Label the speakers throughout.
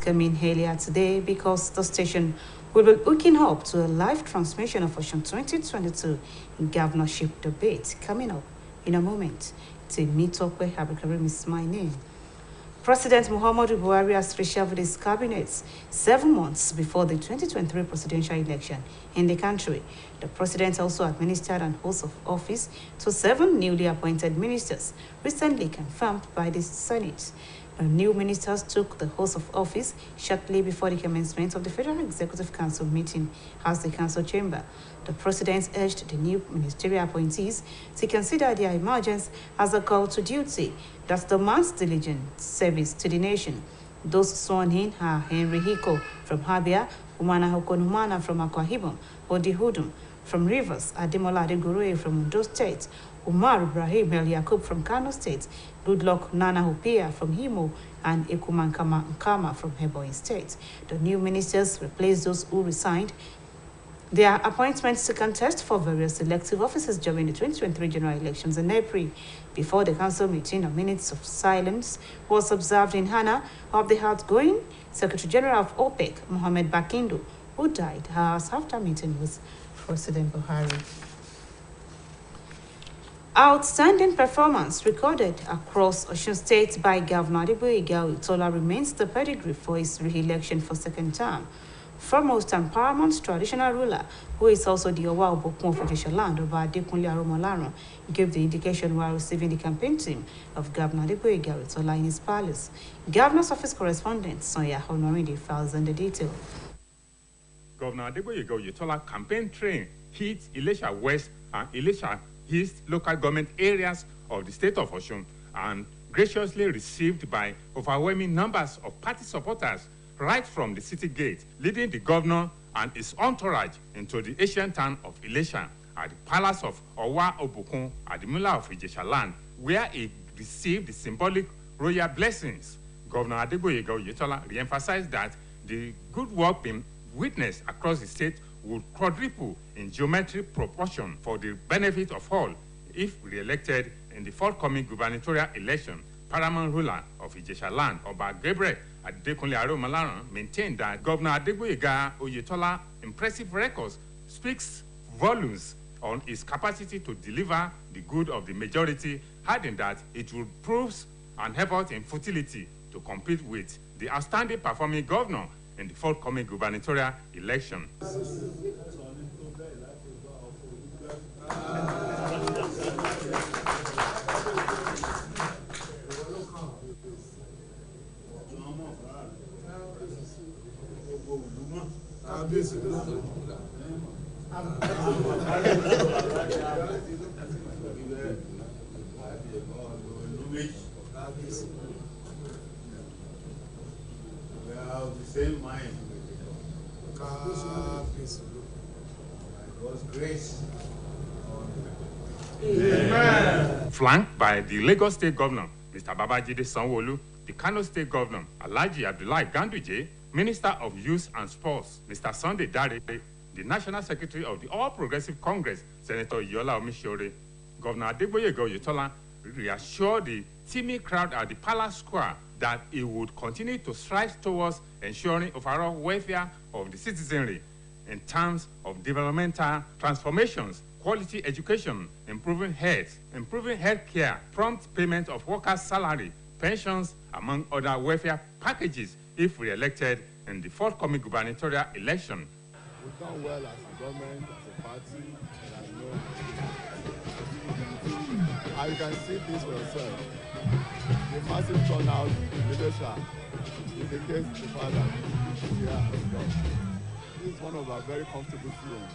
Speaker 1: coming earlier today because the station will be hooking up to a live transmission of Osun 2022 governorship debate coming up in a moment. To meet up where Abdulkarim is my name. President Muhammadu Buhari has reshuffled his cabinet 7 months before the 2023 presidential election in the country. The president also administered an oath of office to 7 newly appointed ministers, recently confirmed by the Senate. The new ministers took the oath of office shortly before the commencement of the Federal Executive Council meeting as the council chamber. The president urged the new ministerial appointees to consider their emergence as a call to duty that demands diligent service to the nation. Those sworn in are Henry Hiko from Habia, Umana Hokonumana from Akwa Ibom, Odi Hudum from Rivers, Ademola Adegoroye from Ondo State, Umar Ibrahim El Yakub from Kano State, Goodluck Nana Hupia from Imo, and Ekuman Nkama from Ebonyi State. The new ministers replaced those who resigned their appointments to contest for various elective offices during the 2023 general elections in April. Before the council meeting, a minute of silence was observed in honor of the outgoing Secretary General of OPEC, Mohamed Bakindo, who died hours after meeting with President Buhari. Outstanding performance recorded across Osun State by Governor Adeboyega Oyetola remains the pedigree for his re-election for second term. Foremost and paramount traditional ruler, who is also the Owa Obokun of Ijesha land, Oba Adekunle Aromolaran, gave the indication while receiving the campaign team of Governor Adeboyega Oyetola in his palace. Governor's office correspondent Sonia Honorine files in the detail.
Speaker 2: Governor Adeboyega Oyetola campaign train hit Ilesha West and Ilesha East local government areas of the state of Osun and graciously received by overwhelming numbers of party supporters right from the city gate, leading the governor and his entourage into the ancient town of Ilesha at the palace of Owa Obokun Adimula of Ijesha land, where he received the symbolic royal blessings. Governor Adeboyega Oyetola re-emphasized that the good work being witnessed across the state would quadruple in geometric proportion for the benefit of all if re-elected in the forthcoming gubernatorial election. Paramount ruler of Ijesha land, Oba Gabriel Adekunle Aromolaran, maintained that Governor Adeboyega Oyetola impressive records speaks volumes on his capacity to deliver the good of the majority, adding that it will prove an effort in futility to compete with the outstanding performing governor in the forthcoming gubernatorial election.
Speaker 3: We have the same mind. God's grace.
Speaker 2: Amen. Flanked by the Lagos State Governor, Mr. Babajide Sanwo-Olu, the Kano State Governor, Alhaji Abdullahi Ganduje, Minister of Youth and Sports, Mr. Sunday Dare, the National Secretary of the All Progressive Congress, Senator Yola Omishore, Governor Adeboyega Oyetola reassured the teeming crowd at the Palace Square that he would continue to strive towards ensuring overall welfare of the citizenry in terms of developmental transformations, quality education, improving health care, prompt payment of workers' salary, pensions, among other welfare packages if re-elected in the forthcoming gubernatorial election.
Speaker 4: We've done well as a government, as a party, and as no. And you can see this for yourself. The massive turnout in leadership indicates the fact that we are as God. This is one of our very comfortable feelings.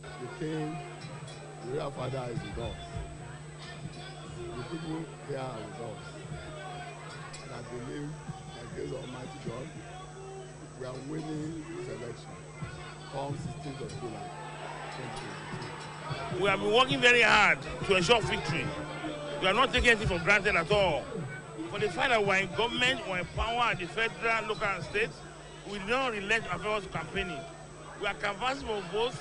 Speaker 4: The king, the real father is with us. The people here are with us. And I believe, by the grace of Almighty God, we are winning this election come 16th of July 2022.
Speaker 5: We have been working very hard to ensure victory. We are not taking anything for granted at all. For the fact that we are in government, we are in power at the federal, local and state, we do not relent our efforts campaigning. We are canvassing for votes,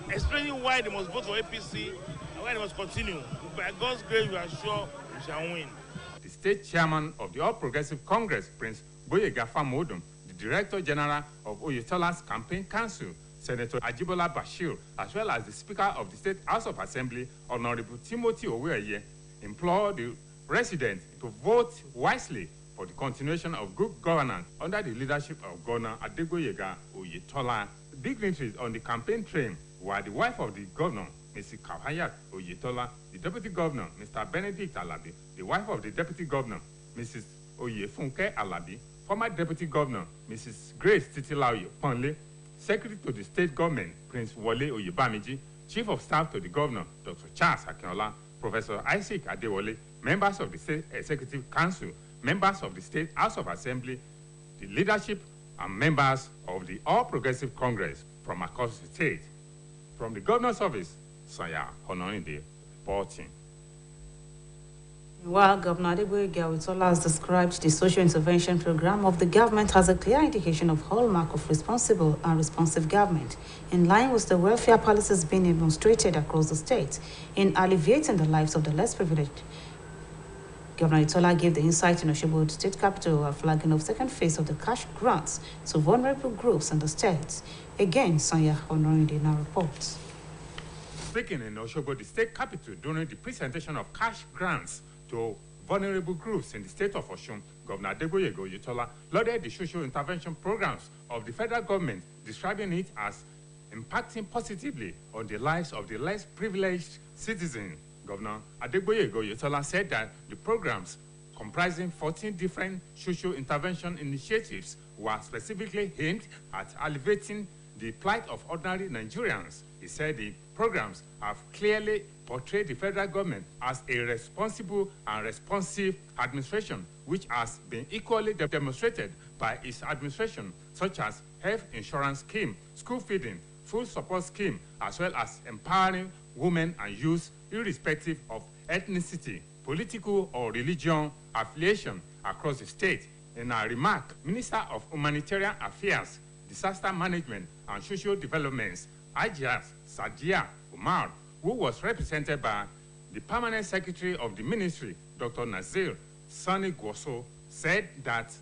Speaker 5: explaining why they must vote for APC and why they must continue. By God's grace, we are sure we shall win.
Speaker 2: The state chairman of the All Progressive Congress, Prince Gboyega Famodun, the Director General of Oyetola's Campaign Council, Senator Ajibola Bashir, as well as the Speaker of the State House of Assembly, Honorable Timothy Oweye, implored the residents to vote wisely for the continuation of good governance under the leadership of Governor Adegboyega Oyetola. Dignitaries on the campaign train were the wife of the governor, Mrs. Kawhayat Oyetola, the deputy governor, Mr. Benedict Alabi, the wife of the deputy governor, Mrs. Oyefunke Alabi, former deputy governor, Mrs. Grace Titilaoye Ponle, secretary to the state government, Prince Wole Oyebamiji, chief of staff to the governor, Dr. Charles Akinola, Professor Isaac Adewale, members of the State Executive Council, members of the State House of Assembly, the leadership and members of the All Progressive Congress from across the state. From the governor's office, Sanya Honorinde reporting.
Speaker 1: While Governor Adegboyega Oyetola has described the social intervention program of the government as a clear indication of hallmark of responsible and responsive government, in line with the welfare policies being demonstrated across the state in alleviating the lives of the less privileged, Governor Oyetola gave the insight in Osogbo, the state capital, while flagging of second phase of the cash grants to vulnerable groups in the state. Again, Sonia Honorinde now reports.
Speaker 2: Speaking in Osogbo, the state capital, during the presentation of cash grants to vulnerable groups in the state of Osun, Governor Adegboyega Oyetola lauded the social intervention programs of the federal government, describing it as impacting positively on the lives of the less privileged citizens. Governor Adegboyega Oyetola said that the programs, comprising 14 different social intervention initiatives, were specifically aimed at alleviating the plight of ordinary Nigerians. He said the programs have clearly portrayed the federal government as a responsible and responsive administration, which has been equally demonstrated by its administration, such as health insurance scheme, school feeding, food support scheme, as well as empowering women and youth irrespective of ethnicity, political or religion affiliation across the state. In a remark, Minister of Humanitarian Affairs, Disaster Management and Social Developments, Ajaz Sadia Umar, who was represented by the Permanent Secretary of the Ministry, Dr. Nazir Sani Gwoso, said that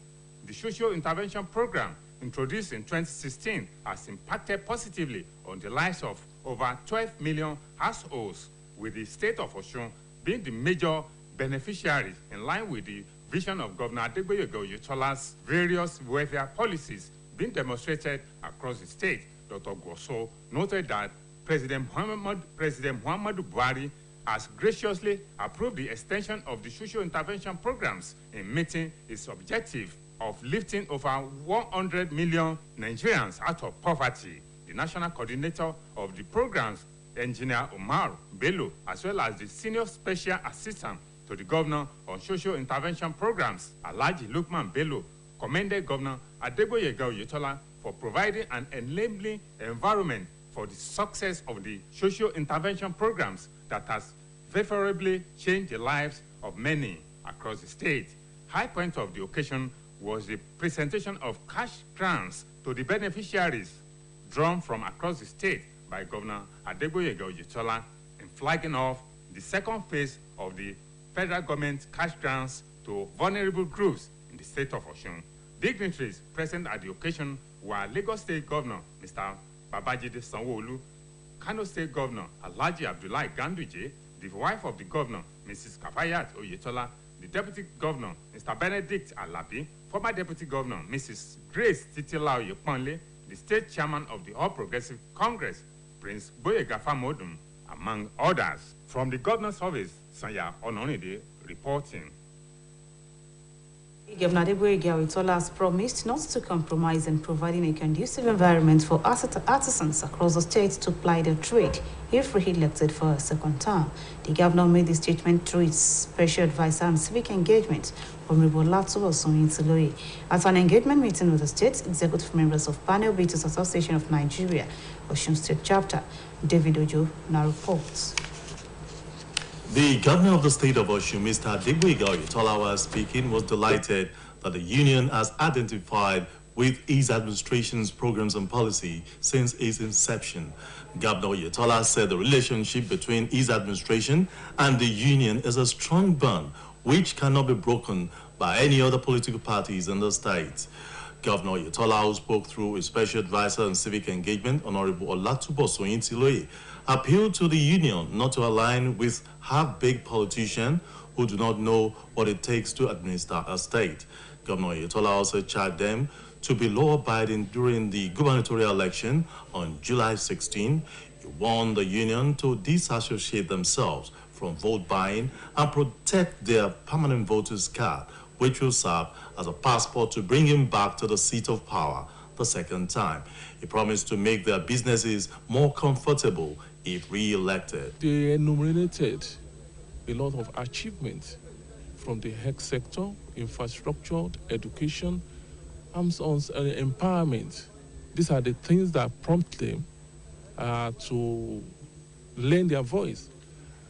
Speaker 2: the social intervention program introduced in 2016 has impacted positively on the lives of over 12 million households, with the state of Osun being the major beneficiary in line with the vision of Governor Adegboyega Oyetola's various welfare policies being demonstrated across the state. Dr. Gwoso noted that President Muhammadu Buhari has graciously approved the extension of the social intervention programs in meeting its objective of lifting over 100 million Nigerians out of poverty. The national coordinator of the programs, Engineer Omar Bello, as well as the senior special assistant to the governor on social intervention programs, Alhaji Lukman Bello, commended Governor Adegboyega Oyetola for providing an enabling environment for the success of the social intervention programs that has favorably changed the lives of many across the state. High point of the occasion was the presentation of cash grants to the beneficiaries drawn from across the state by Governor Adegboyega Oyetola in flagging off the second phase of the federal government cash grants to vulnerable groups in the state of Osun. Dignitaries present at the occasion were Lagos State Governor Mr. Babajide Sanwo-Olu, Kano State Governor Alhaji Abdullahi Ganduje, the wife of the governor, Mrs. Kawhayat Oyetola, the Deputy Governor, Mr. Benedict Alabi, former Deputy Governor, Mrs. Grace Titilaoye Ponle, the State Chairman of the All Progressive Congress, Prince Gboyega Famodun, among others. From the Governor's Office, Sanya Honorinde reporting.
Speaker 1: Governor Adegboyega Oyetola has promised not to compromise in providing a conducive environment for artisans across the state to ply their trade if re-elected for a second term. The governor made this statement through its special advisor on civic engagement, Honorable Latu Osoyin-Tiloye, at an engagement meeting with the state executive members of Panel Beaters Association of Nigeria, Osun State Chapter. David Ojo now reports.
Speaker 6: The governor of the state of Osun, Mr. Adegboyega Oyetola, while speaking, was delighted that the union has identified with his administration's programs and policy since its inception. Governor Oyetola said the relationship between his administration and the union is a strong bond, which cannot be broken by any other political parties in the state. Governor Oyetola, who spoke through his special advisor on civic engagement, Honorable Olatubosoyin Tiloye, appealed to the union not to align with half-baked politicians who do not know what it takes to administer a state. Governor Oyetola also charged them to be law-abiding during the gubernatorial election on July 16. He warned the union to disassociate themselves from vote buying and protect their permanent voters' card, which will serve as a passport to bring him back to the seat of power the second time. He promised to make their businesses more comfortable if re-elected.
Speaker 7: They enumerated a lot of achievements from the health sector, infrastructure, education, arms on empowerment. These are the things that prompt them to lend their voice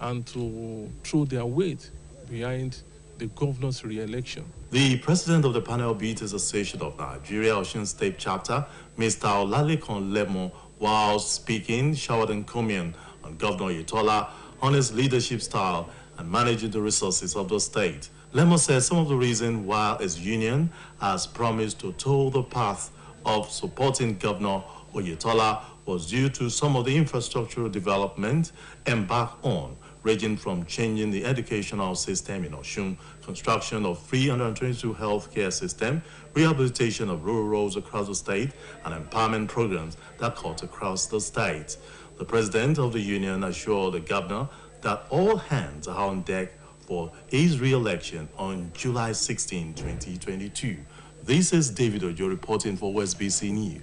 Speaker 7: and to throw their weight behind the governor's re-election.
Speaker 6: The president of the Panel Beaters Association of Nigeria, Osun State Chapter, Mr. Olalekan Lemon, while speaking, showered encomium on Governor Oyetola on his leadership style and managing the resources of the state. Lemon said some of the reasons why his union has promised to tow the path of supporting Governor Oyetola was due to some of the infrastructural development embarked on, ranging from changing the educational system in Osun, construction of 322 healthcare systems, rehabilitation of rural roads across the state, and empowerment programs that cut across the state. The president of the union assured the governor that all hands are on deck for his re-election on July 16, 2022. This is David Ojo reporting for OSBC News.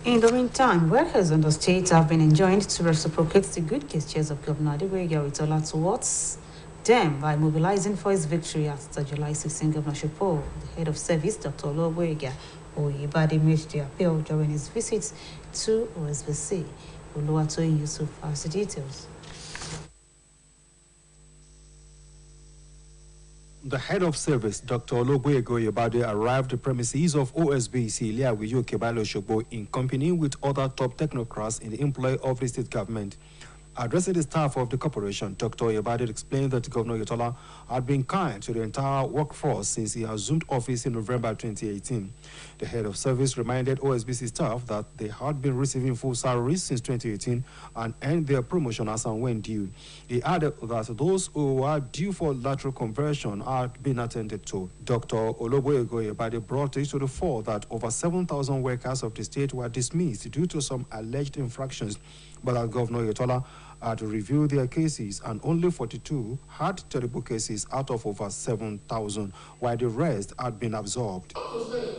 Speaker 1: In the meantime, workers in the state have been enjoined to reciprocate the good gestures of Governor Adeboye Oyetola towards them by mobilizing for his victory at the July 16 governorship poll. The head of service, Dr. Oluwatoyin Oyebade, made the appeal during his visit to OSBC. Oluwatoyin Yusuf has the details.
Speaker 8: The head of service, Dr. Oluwatoyin Oyebade, arrived at the premises of OSBC Liawiyo Kebalo Shogbo in company with other top technocrats in the employ of the state government. Addressing the staff of the corporation, Dr. Oyebade explained that Governor Oyetola had been kind to the entire workforce since he assumed office in November 2018. The head of service reminded OSBC staff that they had been receiving full salaries since 2018 and earned their promotion as and when due. He added that those who are due for lateral conversion had been attended to. Dr. Oluwatoyin Oyebade brought it to the fore that over 7,000 workers of the state were dismissed due to some alleged infractions, but that Governor Oyetola had reviewed their cases and only 42 had terrible cases out of over 7,000, while the rest had been absorbed.
Speaker 4: To say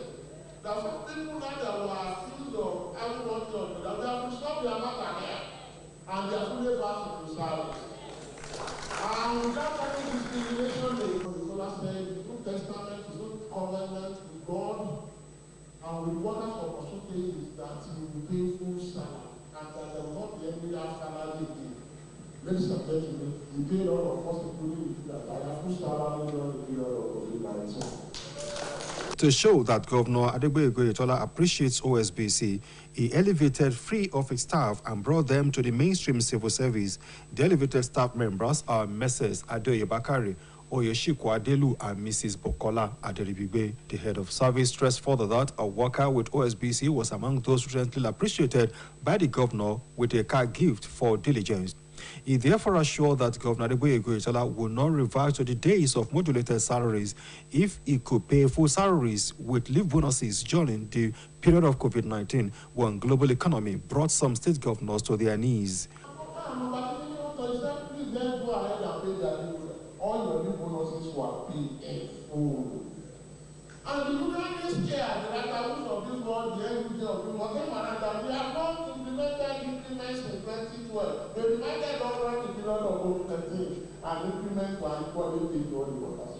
Speaker 4: that some people that were accused of having one job, that they have resolved their matter here and they are fully back to service. And without any discrimination, the Oyetola said the New Testament is not covenant with God and with workers of opportunities that he will pay full salary and that there will not be any salary again. Ladies and gentlemen, the period of possibility that I have full salary during the period of COVID-19.
Speaker 8: To show that Governor Adeboye Oyetola appreciates OSBC, he elevated 3 of its staff and brought them to the mainstream civil service. The elevated staff members are Messrs. Adoye Bakari, Oyeshiko Adelu, and Mrs. Bokola Aderibigbe. The head of service stressed further that a worker with OSBC was among those recently appreciated by the governor with a car gift for diligence. He therefore assured that Governor Adeboye Oyetola will not revert to the days of modulated salaries if he could pay full salaries with leave bonuses during the period of COVID-19 when global economy brought some state governors to their knees.
Speaker 4: All your leave bonuses were paid in full. And the United States, the Rataus of this world, the NUJ of this world, that we have not implemented increments in 2012. They reminded government in the period of COVID-19 and increments were equally paid to all the workers.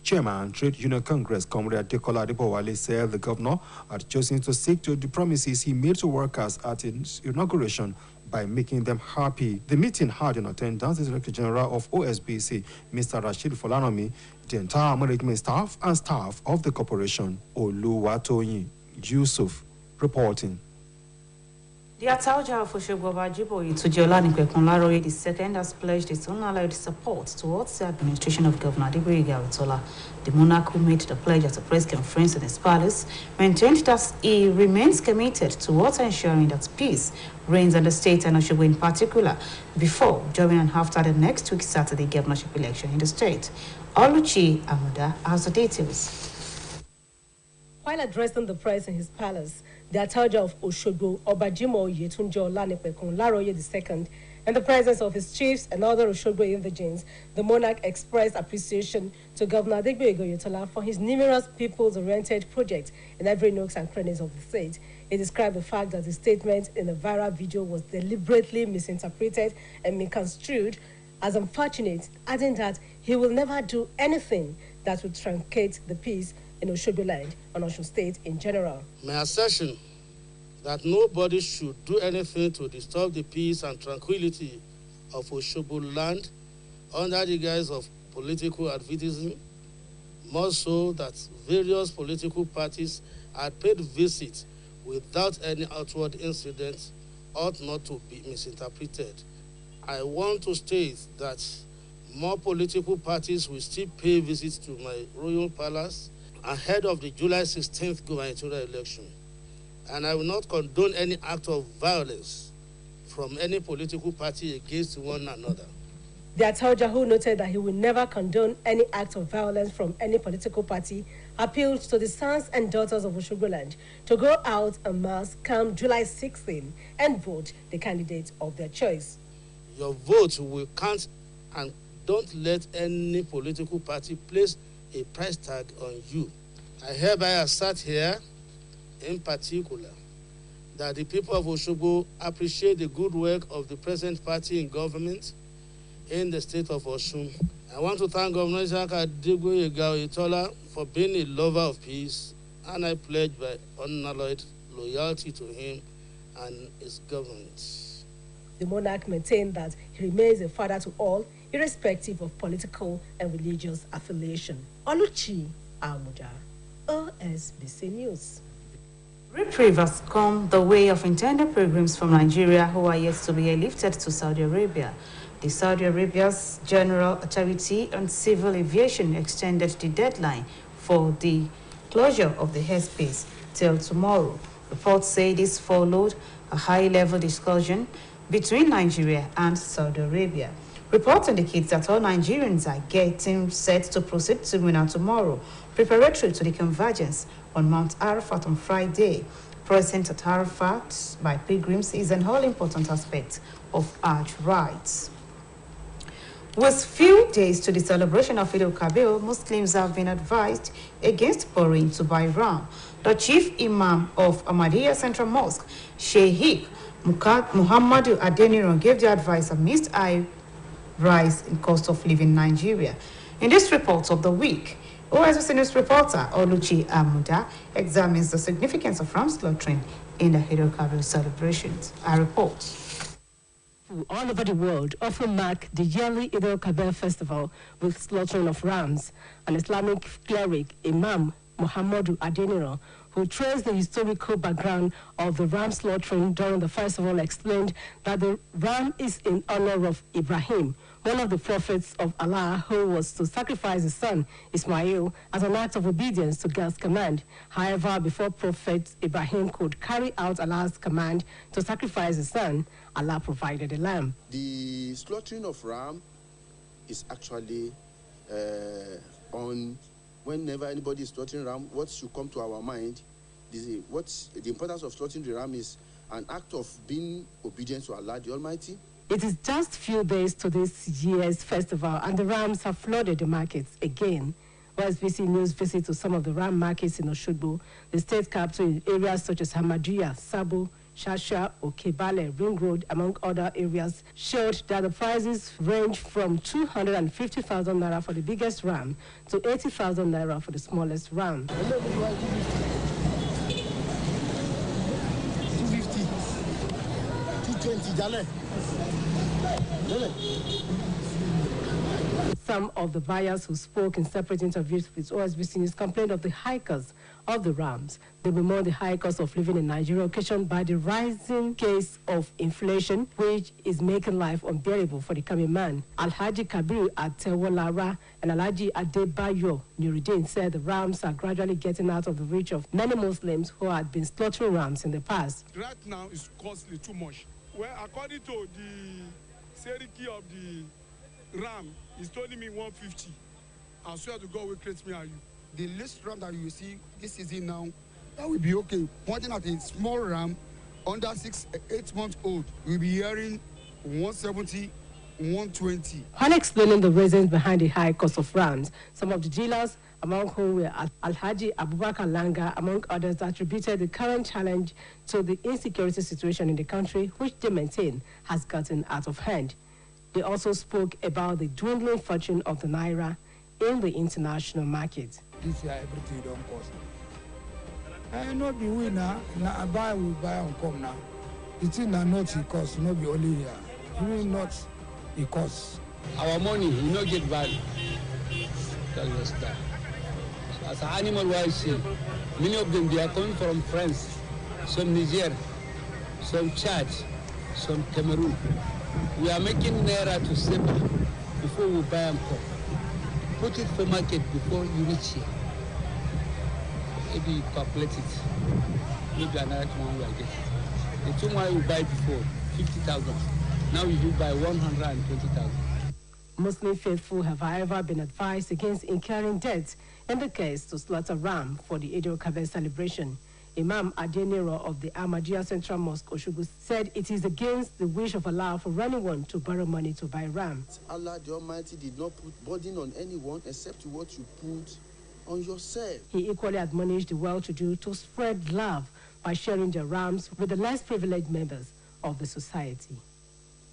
Speaker 8: Chairman, Trade Union Congress, Comrade Adekola Adebowale, said the governor had chosen to stick to the promises he made to workers at his inauguration by making them happy. The meeting had in attendance the Director General of OSBC, Mr. Rashid Folanomi, the entire management staff and staff of the corporation. Oluwatoyin Yusuf reporting.
Speaker 1: The Ataoja of Osogbo Ajiboye to Jolani Laroye II has pledged its unalloyed support towards the administration of Governor Adegboyega Oyetola. The monarch, who made the pledge at a press conference in his palace, maintained that he remains committed towards ensuring that peace reigns in the state and Osogbo in particular before, during and after the next week's Saturday governorship election in the state. Oluchi Amuda has the details.
Speaker 9: While addressing the press in his palace, the Ataoja of Osogbo, Obajimoye Tunji Laroye II, in the presence of his chiefs and other Osogbo indigents, the monarch expressed appreciation to Governor Adegboyega Oyetola for his numerous people's-oriented projects in every nooks and crannies of the state. He described the fact that his statement in the viral video was deliberately misinterpreted and misconstrued as unfortunate, adding that he will never do anything that would truncate the peace in Osogbo land and Osun State in general.
Speaker 10: My assertion that nobody should do anything to disturb the peace and tranquility of Osogbo land under the guise of political advocacy, more so that various political parties had paid visits without any outward incident, ought not to be misinterpreted. I want to state that more political parties will still pay visits to my royal palace ahead of the July 16th gubernatorial election. And I will not condone any act of violence from any political party against one another.
Speaker 9: The Ataoja, who noted that he will never condone any act of violence from any political party, appealed to the sons and daughters of Osogbo land to go out en masse come July 16 and vote the candidate of their choice.
Speaker 10: Your vote will count, and don't let any political party place a price tag on you. I hereby assert here, in particular, that the people of Osogbo appreciate the good work of the present party in government in the state of Osun. I want to thank Governor Adegboyega Oyetola for being a lover of peace, and I pledge my unalloyed loyalty to him and his government.
Speaker 9: The monarch maintained that he remains a father to all, irrespective of political and religious affiliation. Oluchi Amuda, OSBC News.
Speaker 1: Reprieve has come the way of intended pilgrims from Nigeria who are yet to be airlifted to Saudi Arabia. The Saudi Arabia's General Authority on Civil Aviation extended the deadline for the closure of the airspace till tomorrow. Reports say this followed a high-level discussion between Nigeria and Saudi Arabia. Reports indicate that all Nigerians are getting set to proceed to Mina tomorrow, preparatory to the convergence on Mount Arafat on Friday. Presence at Arafat by pilgrims is an all-important aspect of Hajj rites. With few days to the celebration of Eid al-Kabir, Muslims have been advised against borrowing to buy ram. The chief imam of Ahmadiyya Central Mosque, Sheikh Muhammadu Adeniran, gave the advice amidst high rise in cost of living in Nigeria. In this report of the week, OSBC News reporter Oluchi Amuda examines the significance of ram slaughtering in the Eid al-Kabir celebrations. I report.
Speaker 9: All over the world often mark the yearly Eid al-Kabir festival with slaughtering of rams. An Islamic cleric, Imam Muhammadu Adeniran, who traced the historical background of the ram slaughtering during the festival, explained that the ram is in honor of Ibrahim, one of the prophets of Allah, who was to sacrifice his son Ismail as an act of obedience to God's command. However, before Prophet Ibrahim could carry out Allah's command to sacrifice his son, Allah provided a lamb.
Speaker 4: The slaughtering of ram is actually on whenever anybody is slaughtering ram, what should come to our mind is the importance of slaughtering the ram is an act of being obedient to Allah the Almighty.
Speaker 9: It is just few days to this year's festival, and the rams have flooded the markets again. OSBC News visit to some of the ram markets in Osogbo, the state capital, in areas such as Hamadiyya, Sabo, Shasha, Okebale, Ring Road, among other areas, showed that the prices range from 250,000 naira for the biggest ram to 80,000 naira for the smallest ram.
Speaker 4: 250, 220,
Speaker 9: Some of the buyers who spoke in separate interviews with OSBC News complained of the hikers of the rams. They bemoan the high cost of living in Nigeria occasioned by the rising case of inflation, which is making life unbearable for the common man. Alhaji Kabiru Atewolara and Alhaji Adebayo Nuruddin said the rams are gradually getting out of the reach of many Muslims who had been slaughtering rams in the past.
Speaker 11: Right now it's costly too much. Well, according to the Seriki of the ram, he's telling me 150. I swear to God will create me and you.
Speaker 12: The least ram that you see this season now, that will be okay. Pointing at a small ram under 8 months old, we'll be hearing 170, 120.
Speaker 9: While explaining the reasons behind the high cost of rams, some of the dealers, among whom were Alhaji Abubakar Langa, among others, attributed the current challenge to the insecurity situation in the country, which they maintain has gotten out of hand. They also spoke about the dwindling fortune of the naira in the international market.
Speaker 13: This year everything don't cost. I not be winner, now I buy we buy and come now. The thing that not it cost, not be only here. Even not it cost.
Speaker 14: Our money will not get value. That's just that. So as an animal wise, many of them they are coming from France, some Niger, some Chad, some Cameroon. We are making naira to save before we buy and come. Put it for market before you reach here. Maybe you calculate it. Maybe another one will get it. The two one you buy before, 50,000. Now you buy 120,000.
Speaker 9: Muslim faithful have, however, been advised against incurring debt in the case to slaughter ram for the Eid al-Kabir celebration. Imam Adeniro of the Ahmadiyya Central Mosque, Oshogo, said it is against the wish of Allah for anyone to borrow money to buy ram.
Speaker 15: Allah the Almighty did not put burden on anyone except what you put on yourself.
Speaker 9: He equally admonished the well-to-do to spread love by sharing their rams with the less privileged members of the society.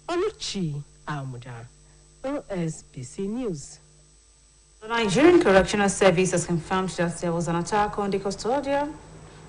Speaker 9: Oluchi Amuda, OSBC News.
Speaker 1: The Nigerian Correctional Service has confirmed that there was an attack on the custodial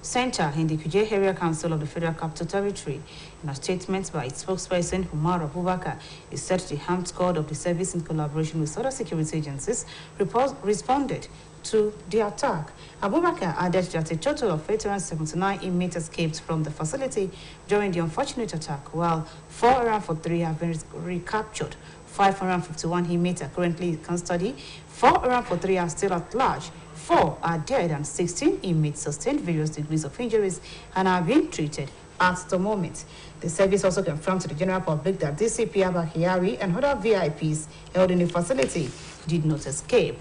Speaker 1: center in the Kuje Area Council of the Federal Capital Territory. In a statement by its spokesperson, Umar Abubakar, he said the armed squad of the service, in collaboration with other security agencies, responded to the attack. Abubakar added that a total of 879 inmates escaped from the facility during the unfortunate attack, while 443 have been recaptured. 551 inmates are currently in custody, 443 are still at large, 4 are dead, and 16 inmates sustained various degrees of injuries and are being treated at the moment. The service also confirmed to the general public that DCP Abba Kyari and other VIPs held in the facility did not escape.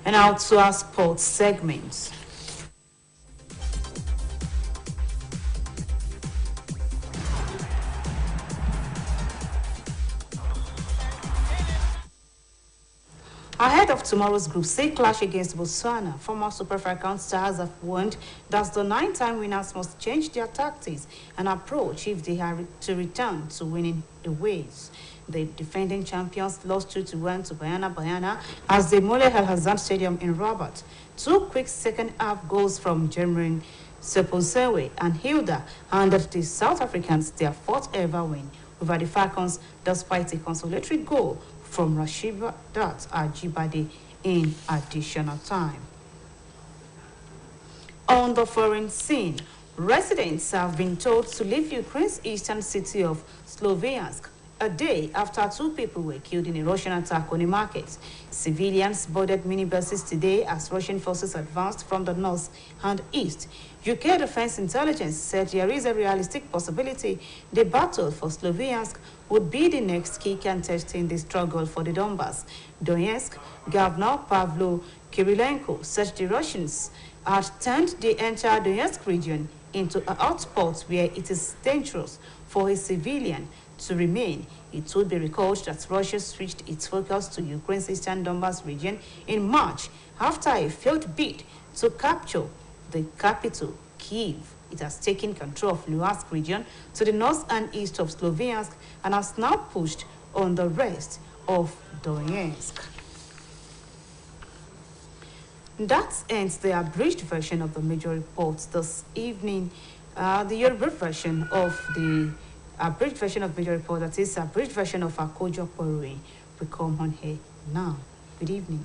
Speaker 1: And now to our sports segments. Ahead of tomorrow's Group C clash against Botswana, former Super Falcons stars have warned that the 9-time winners must change their tactics and approach if they are to return to winning the ways. The defending champions lost 2-1 to Bayana as they Mole Al Hassan Stadium in Rabat. 2 quick second-half goals from Jermaine Seposewe and Hilda handed the South Africans their 4th ever win over the Falcons, despite a consolatory goal from Rashidat Ajibade in additional time. On the foreign scene, residents have been told to leave Ukraine's eastern city of Sloviansk a day after 2 people were killed in a Russian attack on a market. Civilians boarded minibuses today as Russian forces advanced from the north and east. UK Defense Intelligence said there is a realistic possibility the battle for Sloviansk would be the next key contest in the struggle for the Donbass. Donetsk Governor Pavlo Kirilenko said the Russians had turned the entire Donetsk region into a hotspot where it is dangerous for a civilian to remain. It would be recalled that Russia switched its focus to Ukraine's eastern Donbass region in March after a failed bid to capture the capital, Kyiv. It has taken control of Luhansk region to the north and east of Sloviansk and has now pushed on the rest of Donetsk. That ends the abridged version of the major reports this evening. The Yoruba version of the abridged version of major report, that is abridged version of AKOJOPO, will come on here now. Good evening.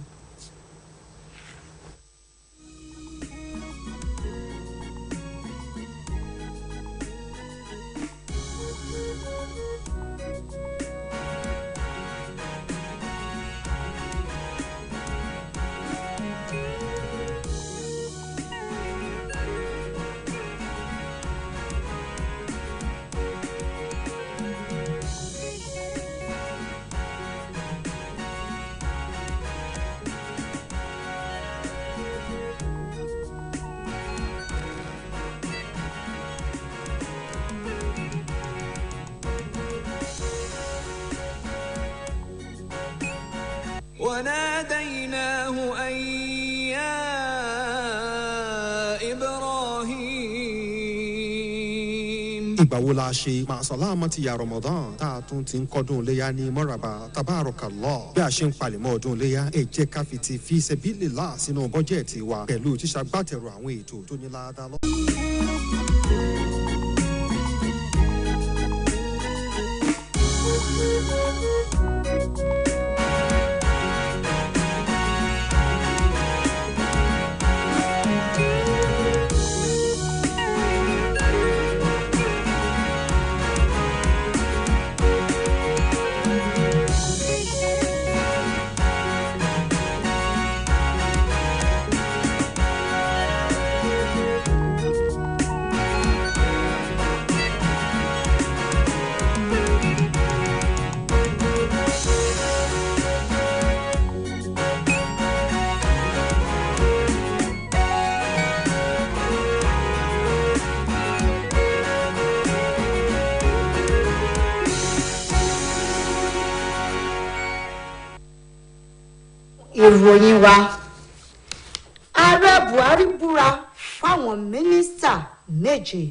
Speaker 16: وناديناه أن يا إبراهيم.
Speaker 8: ìgbà wo la ṣe màsàlámà ti ya Ramadan tá a tún ti ń kọ́dún léyà ní mọ́ràbà tabarakallah bí a ṣe ń palẹ̀mọ́ ọdún léyà ẹ jẹ́ ká fi ti fi sabilillah sínú bọ́jẹ̀tì wa pẹ̀lú ṣíṣàgbátẹrù àwọn ètò tó ní láàdá lọ.
Speaker 1: ìròyìn wa ààrẹ Buhari búra fáwọn mínísítà méje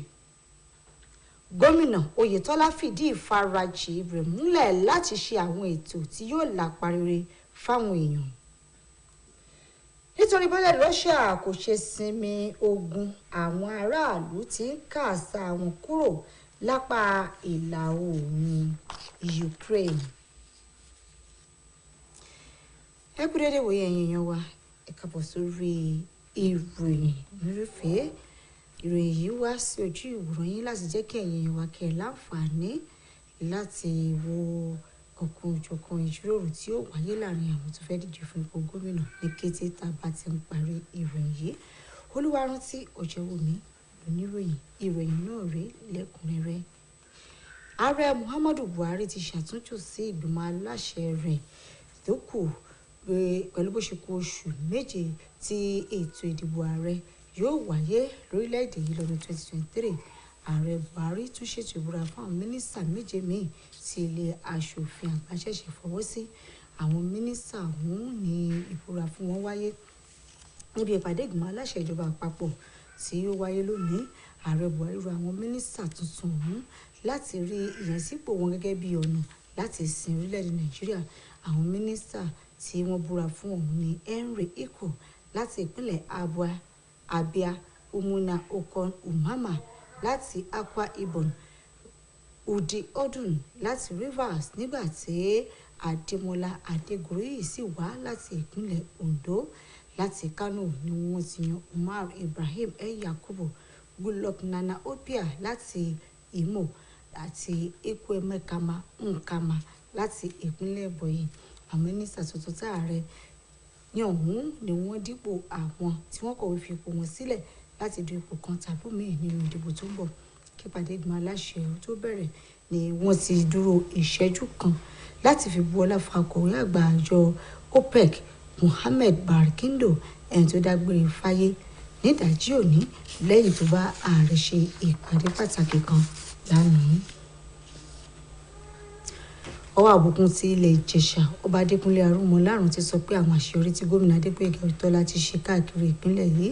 Speaker 1: gómìnà Oyètọ́lá fìdí ìfarajì rẹ̀ múlẹ̀ láti ṣe àwọn ètò tí yóò lápa rere fáwọn èèyàn nítorí bọ́lẹ̀ Russia kò ṣe sinmi ogun àwọn aráàlú tí ń kàsà wọn kúrò lápá ìlà oòrùn Ukraine. ẹ kú dédé wòye ẹ̀yin èèyàn wa ẹ kábọ̀ sórí ìròyìn nírúfẹ́ ìròyìn yìí wá sí ojú ìwòran yín láti jẹ́ kí ẹ̀yin èèyàn wa kẹ́ ẹ láǹfààní láti wo ọ̀kan òjọ̀kan ìjíròrò tí ó wáyé láàrin àwọn tó fẹ́ díje fún ipò gómìnà ní kété tá a bá ti ń parí ìròyìn yìí Olúwarántí Ọ̀jẹ̀wùmí oníròyìn ìròyìn náà rèé lẹ́kùnrẹ́rẹ́. ààrẹ Muhammadu Buhari ti ṣàtúntò sí ìgbìmọ̀ aláṣẹ rẹ̀ tó kù pẹ̀lú bó ṣe kù oṣù méje tí ètò ìdìbò ààrẹ yóò wáyé lórílẹ̀‐èdè yìí lọ́dún 2023 ààrẹ Buhari tún ṣètò ìbúra fún àwọn mínísítà méje míì tí ilé aṣòfin àgbà ṣẹ̀ṣẹ̀ fọwọ́ sí àwọn mínísítà ọ̀hún ní ìbúra fún wọn wáyé níbi ìpàdé ìgbìmọ̀ aláṣẹ ìjọba àpapọ̀ tí ó wáyé lónìí ààrẹ Buhari rọ àwọn mínísítà tuntun ọ̀hún láti rí ìyànsípò wọn gẹ́gẹ́ bí ọ̀nà láti sin orílẹ̀‐èdè Nàìjíríà àwọn mínísítà tí wọ́n búra fún ọ̀hún ní Henry Iko láti ìpínlẹ̀ Abia Umuna Okon Umama láti Akwa Ibom Udi Odun láti Rivers nígbà tí Adémọ́lá Adégoróyè sì wá láti ìpínlẹ̀ Ondo láti Kano ni wọ́n ti yan Umar Ibrahim Yakubu Goodluck Nana Obiah láti Imo àti Ekwemekama Nkama láti ìpínlẹ̀ Ebonyi àwọn mínísítà tuntun tí ààrẹ yan ọ̀hún ni wọ́n dípò àwọn tí wọ́n kọ̀wé fi ipò wọn sílẹ̀ láti du ipò kan tàbí míì nínú ìdìbò tó ń bọ̀ kí ìpàdé ìgbìmọ̀ aláṣẹ tó bẹ̀rẹ̀ ni wọ́n ti dúró ìṣẹ́jú kan láti fi bu ọlá fún akọ̀wé àgbà àjọ OPEC Mohammed Barkindo ẹni tó dágbére fáyé nídàájí òní lẹ́yìn tó bá ààrẹ ṣe ìpàdé pàtàkì kan lánàá. ọwọ́ àbùkún ti ilẹ̀ Ìjẹ̀ṣà ọba Adékúnlé Arúmọlárùn ti sọ pé àwọn àṣeyọrí tí gómìnà Adégbóyèga Oyètọ́lá ti ṣe káàkiri ìpínlẹ̀ yìí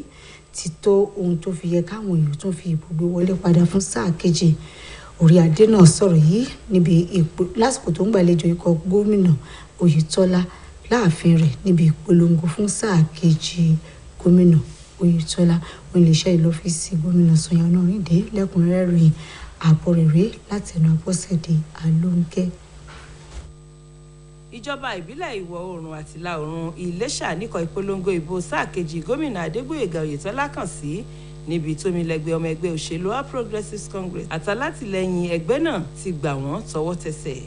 Speaker 1: ti tó ohun tó fi yẹ káwọn èèyàn tún fi ìbò gbé wọlé padà fún sáà kejì orí adé náà sọ̀rọ̀ yìí níbi lásìkò tó ń gbàlejò ikọ̀ gómìnà Oyètọ́lá láàfin rẹ̀ níbi ìpolongo fún sáà kejì gómìnà Oyètọ́lá wọn iléeṣẹ́ ìlọ́fíìsì gómìnà Sànyà Ọ̀nàrìndé lẹ́kùnrẹ́rẹ́ ròyìn àbọ̀ rẹ̀ látẹnu Abọ́sẹ̀dé Alóńkẹ́.
Speaker 17: ìjọba ìbílẹ̀ ìwọ̀ oòrùn àti ìlà oòrùn Iléṣà níkọ̀ ìpolongo ìbò sáà kejì gómìnà Adégbóyèga Oyètọ́lá kàn sí níbi tómilẹ́gbẹ́ ọmọ ẹgbẹ́ òṣèlú All Progressives Congress àtàlátìlẹ́yìn ẹgbẹ́ náà ti gbà wọ́n tọwọ́ tẹsẹ̀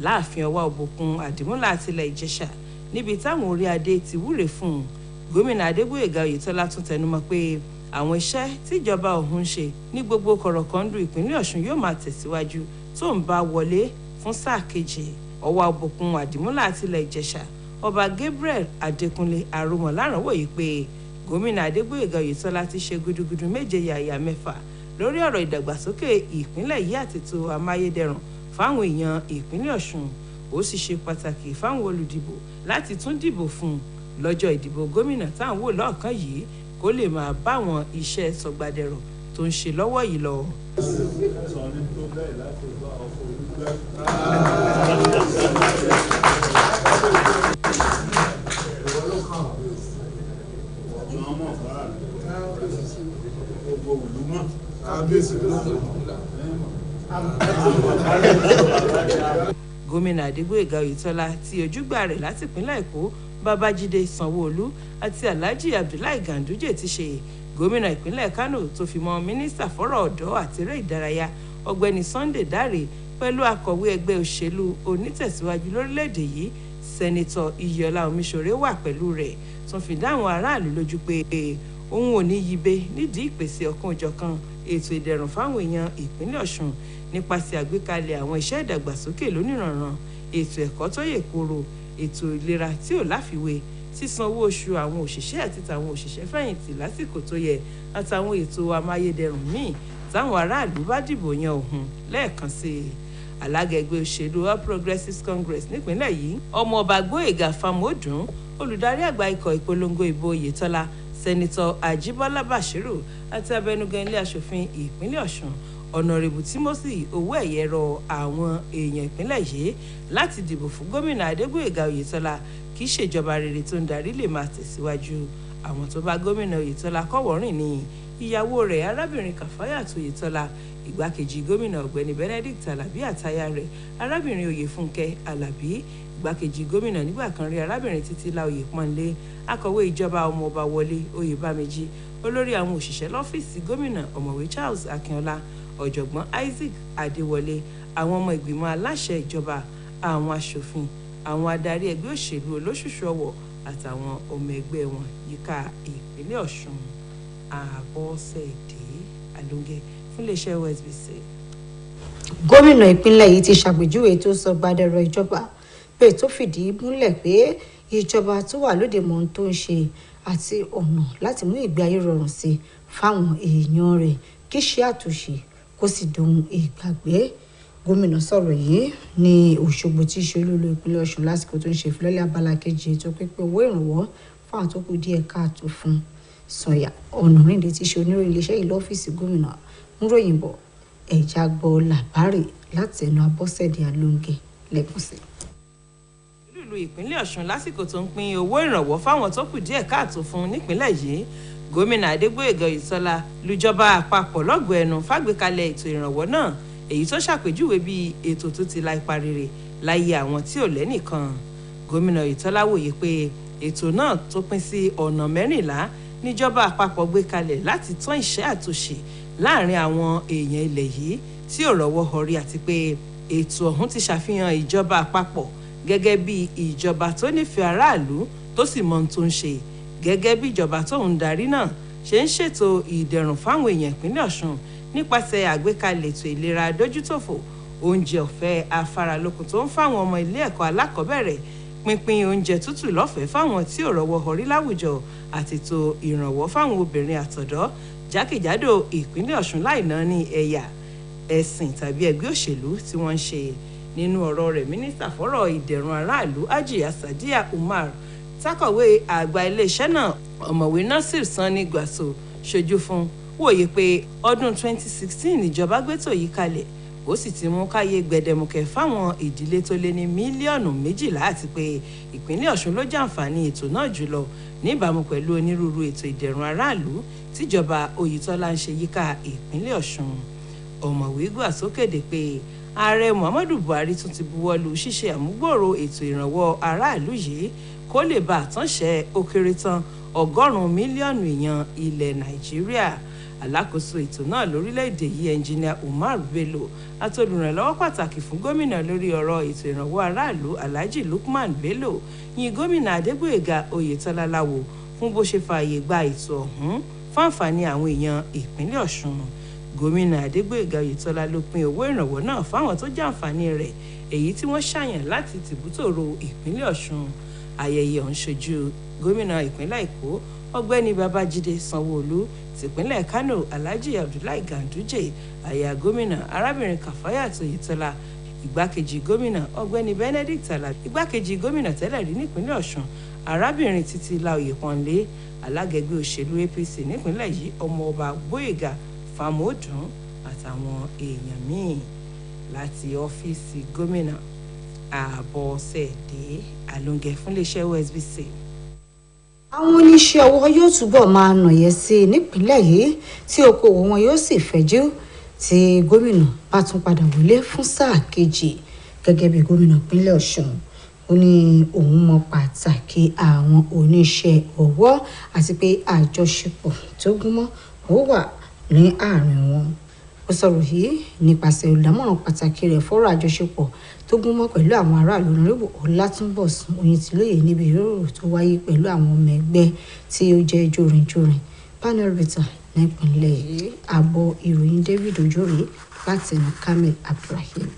Speaker 17: láàfin ọwá òbòkun àdìmúlà àtìlẹ̀ Ìjẹ̀ṣà níbi táwọn orí adé ti wúre fún un gómìnà Adégbóyèga Oyètọ́lá tún tẹnumọ́ pé àwọn iṣẹ́ tíjọba ọ̀hún ṣe ní gbogbo kọ̀rọ̀kọ́ndù ìpínlẹ̀ Ọ̀ṣun yóò máa tẹ̀síwájú tó ń bá wọlé fún sáà kejì ọwá òbòkun àdìmúlà àtìlẹ̀ Ìjẹ̀ṣà ọba Gabriel Adékúnlé Arúmọlárùn wòye pé gómìnà Adégbóyèga Oyètọ́lá ti ṣe gudugudu méje yàyà mẹ́fà lórí ọ̀rọ̀ ìdàgbàsókè ìpínlẹ̀ yìí àti ètò amáyédẹrùn fáwọn èèyàn ìpínlẹ̀ Ọ̀ṣun ó sì ṣe pàtàkì fáwọn olùdìbò láti tún dìbò fún un lọ́jọ́ ìdìbò gómìnà táwọn wò lọ́ọ̀kan yìí kó lè máa bá àwọn iṣẹ́ sọgbàdẹ̀rọ̀ tó ń ṣe lọ́wọ́ yìí lọ. Gómìnà Adégbóyèga Oyètọ́lá tí ojúgbà rẹ̀ láti ìpínlẹ̀ Èkó Babájídé Sanwó-Olú àti Alhaji Abdullahi Ganduje ti ṣe gómìnà ìpínlẹ̀ Kano tó fi mọ́ mínísítà fọ́rọ̀ ọ̀dọ́ àti eré ìdárayá ọ̀gbẹ́ni Sunday Dare pẹ̀lú akọ̀wé ẹgbẹ́ òṣèlú onítẹ̀síwájú lórílẹ̀‐èdè yìí sẹ́nitọ̀ Iyọlá Omiṣore wà pẹ̀lú rẹ̀ tún fi dáhùn aráàlú lójú pé òun ò ní yibe nídìí ìpèsè ọ̀kan-ò-jọ̀kan ètò ìdẹ̀rùn fáwọn èèyàn ìpínlẹ̀ Ọ̀ṣun nípasẹ̀ àgbékalẹ̀ àwọn iṣẹ́ ìdàgbàsókè lóníranran ètò ẹ̀kọ́ tó yè kooro ètò ìlera tí ò láfiwé sísan owó oṣù àwọn òṣìṣẹ́ àti tàwọn òṣìṣẹ́ fẹ̀yìntì lásìkò tó yẹ àtàwọn ètò amáyédẹrùn míì táwọn aráàlú bá dìbò yan òun lẹ́ẹ̀kan sí i. Alága ẹgbẹ́ òṣèlú All Progressives Congress nípínlẹ̀ yìí ọmọọba Gbóyèga Fámọdún olùdarí àgbà ikọ̀ ìpolongo ìbò Oyètọ́lá sẹ́nitọ́ Àjíbọ́lá Bàṣírù àti abẹnugan ilé aṣòfin ìpínlẹ̀ Ọ̀ṣun ọ̀nàrẹ́bù Timothy owó ẹ̀yẹ rọ àwọn èèyàn ìpínlẹ̀ yìí láti dìbò fún gómìnà Adégbóyèga Oyètọ́lá kí ìṣèjọba rere tó ń darí lè máa tẹ̀síwájú. Àwọn tó bá gómìnà Oyètọ́lá kọ́wọ̀ọ́rìn ní ìyàwó rẹ̀ arábìnrin Kàfáyàt Oyètọ́lá ìgbákejì gómìnà ọ̀gbẹ́ni Benedict Alabi àtaya rẹ̀ arábìnrin Oyèfúnkẹ́ Alabi ìgbákejì gómìnà nígbà kan rí arábìnrin Títílá Oyèpọ́nlé akọ̀wé ìjọba ọmọọba Wọlé Oyèbáméjì olórí àwọn òṣìṣẹ́ lọ́fíìsì gómìnà ọ̀mọ̀wé Charles Akínọlá ọ̀jọ̀gbọ́n Isaac Adéwọlé àwọn ọmọ ìgbìmọ̀ aláṣẹ ìjọba àwọn aṣòfin àwọn adarí ẹgbẹ́ òṣèlú olóṣùṣù ọwọ̀ àtàwọn ọmọ ẹgbẹ́ wọn yíká ìpínlẹ̀ Ọ̀ṣun. Àbọ̀sẹ̀dé Alóńgẹ́ fún iléeṣẹ́ OSBC.
Speaker 1: Gómìnà ìpínlẹ̀ yìí ti ṣàpèjúwe tó sọ gbàdẹ̀rọ̀ ìjọba pé tó fìdí múlẹ̀ pé ìjọba tó wà lóde mọ̀ ohun tó ń ṣe àti ọ̀nà láti mú ìgbé ayé rọrùn sí fáwọn èèyàn rẹ̀ kí ṣe àtúnṣe kó sì dohun ìgbàgbé. Gómìnà sọ̀rọ̀ yìí ní Òṣogbo tí í ṣe olú ìlú ìpínlẹ̀ Ọ̀ṣun lásìkò tó ń ṣe ìfilọ́lẹ̀ abala kejì ètò pípín owó ìrànwọ́ fáwọn tó kù díẹ̀ káàtó fún Sànyà Ọ̀nàrìndé tí í ṣe oníròyìn iléeṣẹ́ yìí lọ́fíìsì gómìnà ń ròyìn bọ̀ ẹ̀já gbọ́ làbárè láti ẹnu Abọ́sẹ̀dé Alóńgẹ́ lẹ́kùn sí.
Speaker 17: Ìlú ìpínlẹ̀ Ọ̀ṣun lásìkò tó ń pín owó ìrànwọ́ fáwọn tó kù díẹ̀ káàtó fún nípínlẹ̀ yìí gómìnà Adégbóyèga Oyètọ́lá lùjọba àpapọ̀ lọ́gọ̀ọ́ ẹnu fàgbékalẹ̀ ètò ìrànwọ́ náà èyí tó ṣàpèjúwe bí ètò tó ti la ipa rere láyé àwọn tí ò lẹ́nìkan. Gómìnà Oyètọ́lá wòye pé ètò náà tó pín sí ọ̀nà 14 níjọba àpapọ̀ gbé kalẹ̀ láti tán ìṣẹ́ àtòṣì láàrin àwọn èèyàn ilẹ̀ yìí tí ò rọ́wọ́ họrí àti pé ètò ọ̀hún ti ṣàfihàn ìjọba àpapọ̀ gẹ́gẹ́ bí ìjọba tó nífẹ̀ẹ́ aráàlú tó sì mọ ohun tó ń ṣe gẹ́gẹ́ bí ìjọba tó ń darí náà ṣe ń ṣètò ìdẹ̀rùn fáwọn èèyàn ìpínlẹ̀ Ọ̀ṣun nípasẹ̀ àgbékalẹ̀ ètò ìlera dójútòfò oúnjẹ ọ̀fẹ́ afáralókun tó ń fáwọn ọmọ ilé ẹ̀kọ́ alákọ̀ọ́bẹ̀rẹ̀ pínpín oúnjẹ tútù lọ́fẹ̀ẹ́ fáwọn tí ò rọ́wọ́ họrí láwùjọ àti ètò ìrànwọ́ fáwọn obìnrin àtọ̀dọ́ jákèjádò ìpínlẹ̀ Ọ̀ṣun láìná ní ẹ̀yà ẹ̀sìn tàbí ẹgbẹ́ òṣèlú tí wọ́n ń ṣe. Nínú ọ̀rọ̀ rẹ̀ mínísítà fọ́rọ̀ ìdẹ̀rùn aráàlú Hajiya Sadiya Umar tákọ̀wé àgbà iléeṣẹ́ náà ọ̀mọ̀wé Nasir Sani Gwaso ṣojú fún wòye pé ọdún 2016 níjọba gbétò yìí kalẹ̀ ó sì ti mú káyé gbẹdẹmukẹ fáwọn ìdílé tó lé ní mílíọ̀nù 12 àti pé ìpínlẹ̀ Ọ̀ṣun ló jàǹfààní ètò náà jùlọ níbàámu pẹ̀lú onírúurú ètò ìdẹ̀rùn aráàlú tíjọba Oyètọ́lá ń ṣe yíká ìpínlẹ̀ Ọ̀ṣun. Ọ̀mọ̀wé Gwaso kéde pé ààrẹ Muhammadu Buhari tún ti buwọ́lù ṣíṣe àmúgbòòrò ètò ìrànwọ́ aráàlú yìí kó lè bá àtúnṣe ó kéré tán 100 mílíọ̀nù èèyàn ilẹ̀ Nàìjíríà. Alákòóso ètò náà lórílẹ̀‐èdè yìí ẹnjìnìà Umar Bello àtolùrànlọ́wọ́ pàtàkì fún gómìnà lórí ọ̀rọ̀ ètò ìrànwọ́ aráàlú Alhaji Lukman Bello yin gómìnà Adégbóyèga Oyètọ́lá láwo fún bó ṣe fààyè gba ètò ọ̀hún fún àǹfààní àwọn èèyàn ìpínlẹ̀ Ọ̀ṣun. Gómìnà Adégbóyèga Oyètọ́lá ló pín owó ìrànwọ́ náà fáwọn tó jàǹfààní rẹ̀ èyí tí wọ́n ṣàyàn láti tìbútòrò ìpínlẹ̀ Ọ̀ṣun. Ayẹyẹ ọ̀hún ṣojú gómìnà ìpínlẹ̀ Èkó ọ̀gbẹ́ni Babájídé Sanwó-Olú tìpínlẹ̀ Kano Alhaji Abdullahi Ganduje aya gómìnà arábìnrin Kàfáyàt Oyètọ́lá igbákejì gómìnà ọ̀gbẹ́ni Benedict Alabi, igbákejì gómìnà tẹ́lẹ̀ rí nípínlẹ̀ Ọ̀ṣun arábìnrin Títí Láòyèpọ́nlé, alága ẹgbẹ́ òṣèlú APC nípínlẹ̀ yìí ọmọọba Gbóyèga Fámọdún àtàwọn èèyàn míì. Láti ọ́fíìsì gómìnà Àbọ̀sẹ̀dé Àlùngẹ̀ fún iléeṣẹ́ OSBC.
Speaker 1: Àwọn oníṣẹ́ ọwọ́ yóò túbọ̀ máa nàyẹ́ sí i nípínlẹ̀ yìí tí okòwò wọn yóò sì fẹ̀jú tí gómìnà bá tún padà wọlé fún sáà kejì gẹ́gẹ́ bí gómìnà ìpínlẹ̀ Ọ̀ṣun. Ó ní òun mọ pàtàkì àwọn oníṣẹ́ ọwọ́ àti pé àjọṣepọ̀ tó gúnmọ́ ó wà ní àárín wọn. Ó sọ̀rọ̀ yìí nípasẹ̀ olùdámọ̀ràn pàtàkì rẹ̀ fọ́rọ̀ àjọṣepọ̀ tó gúnmọ́ pẹ̀lú àwọn aráàlú Honorable Ọlátúnbọ̀sún Oyètìlóye níbi ìrorò tó wáyé pẹ̀lú àwọn ọmọ ẹgbẹ́ tí ó jẹ́ jòrìnjòrìn panel beater nípínlẹ̀ yìí. Àbọ̀ ìròyìn David Ojore láti ẹnu Kamil Abdulrahim.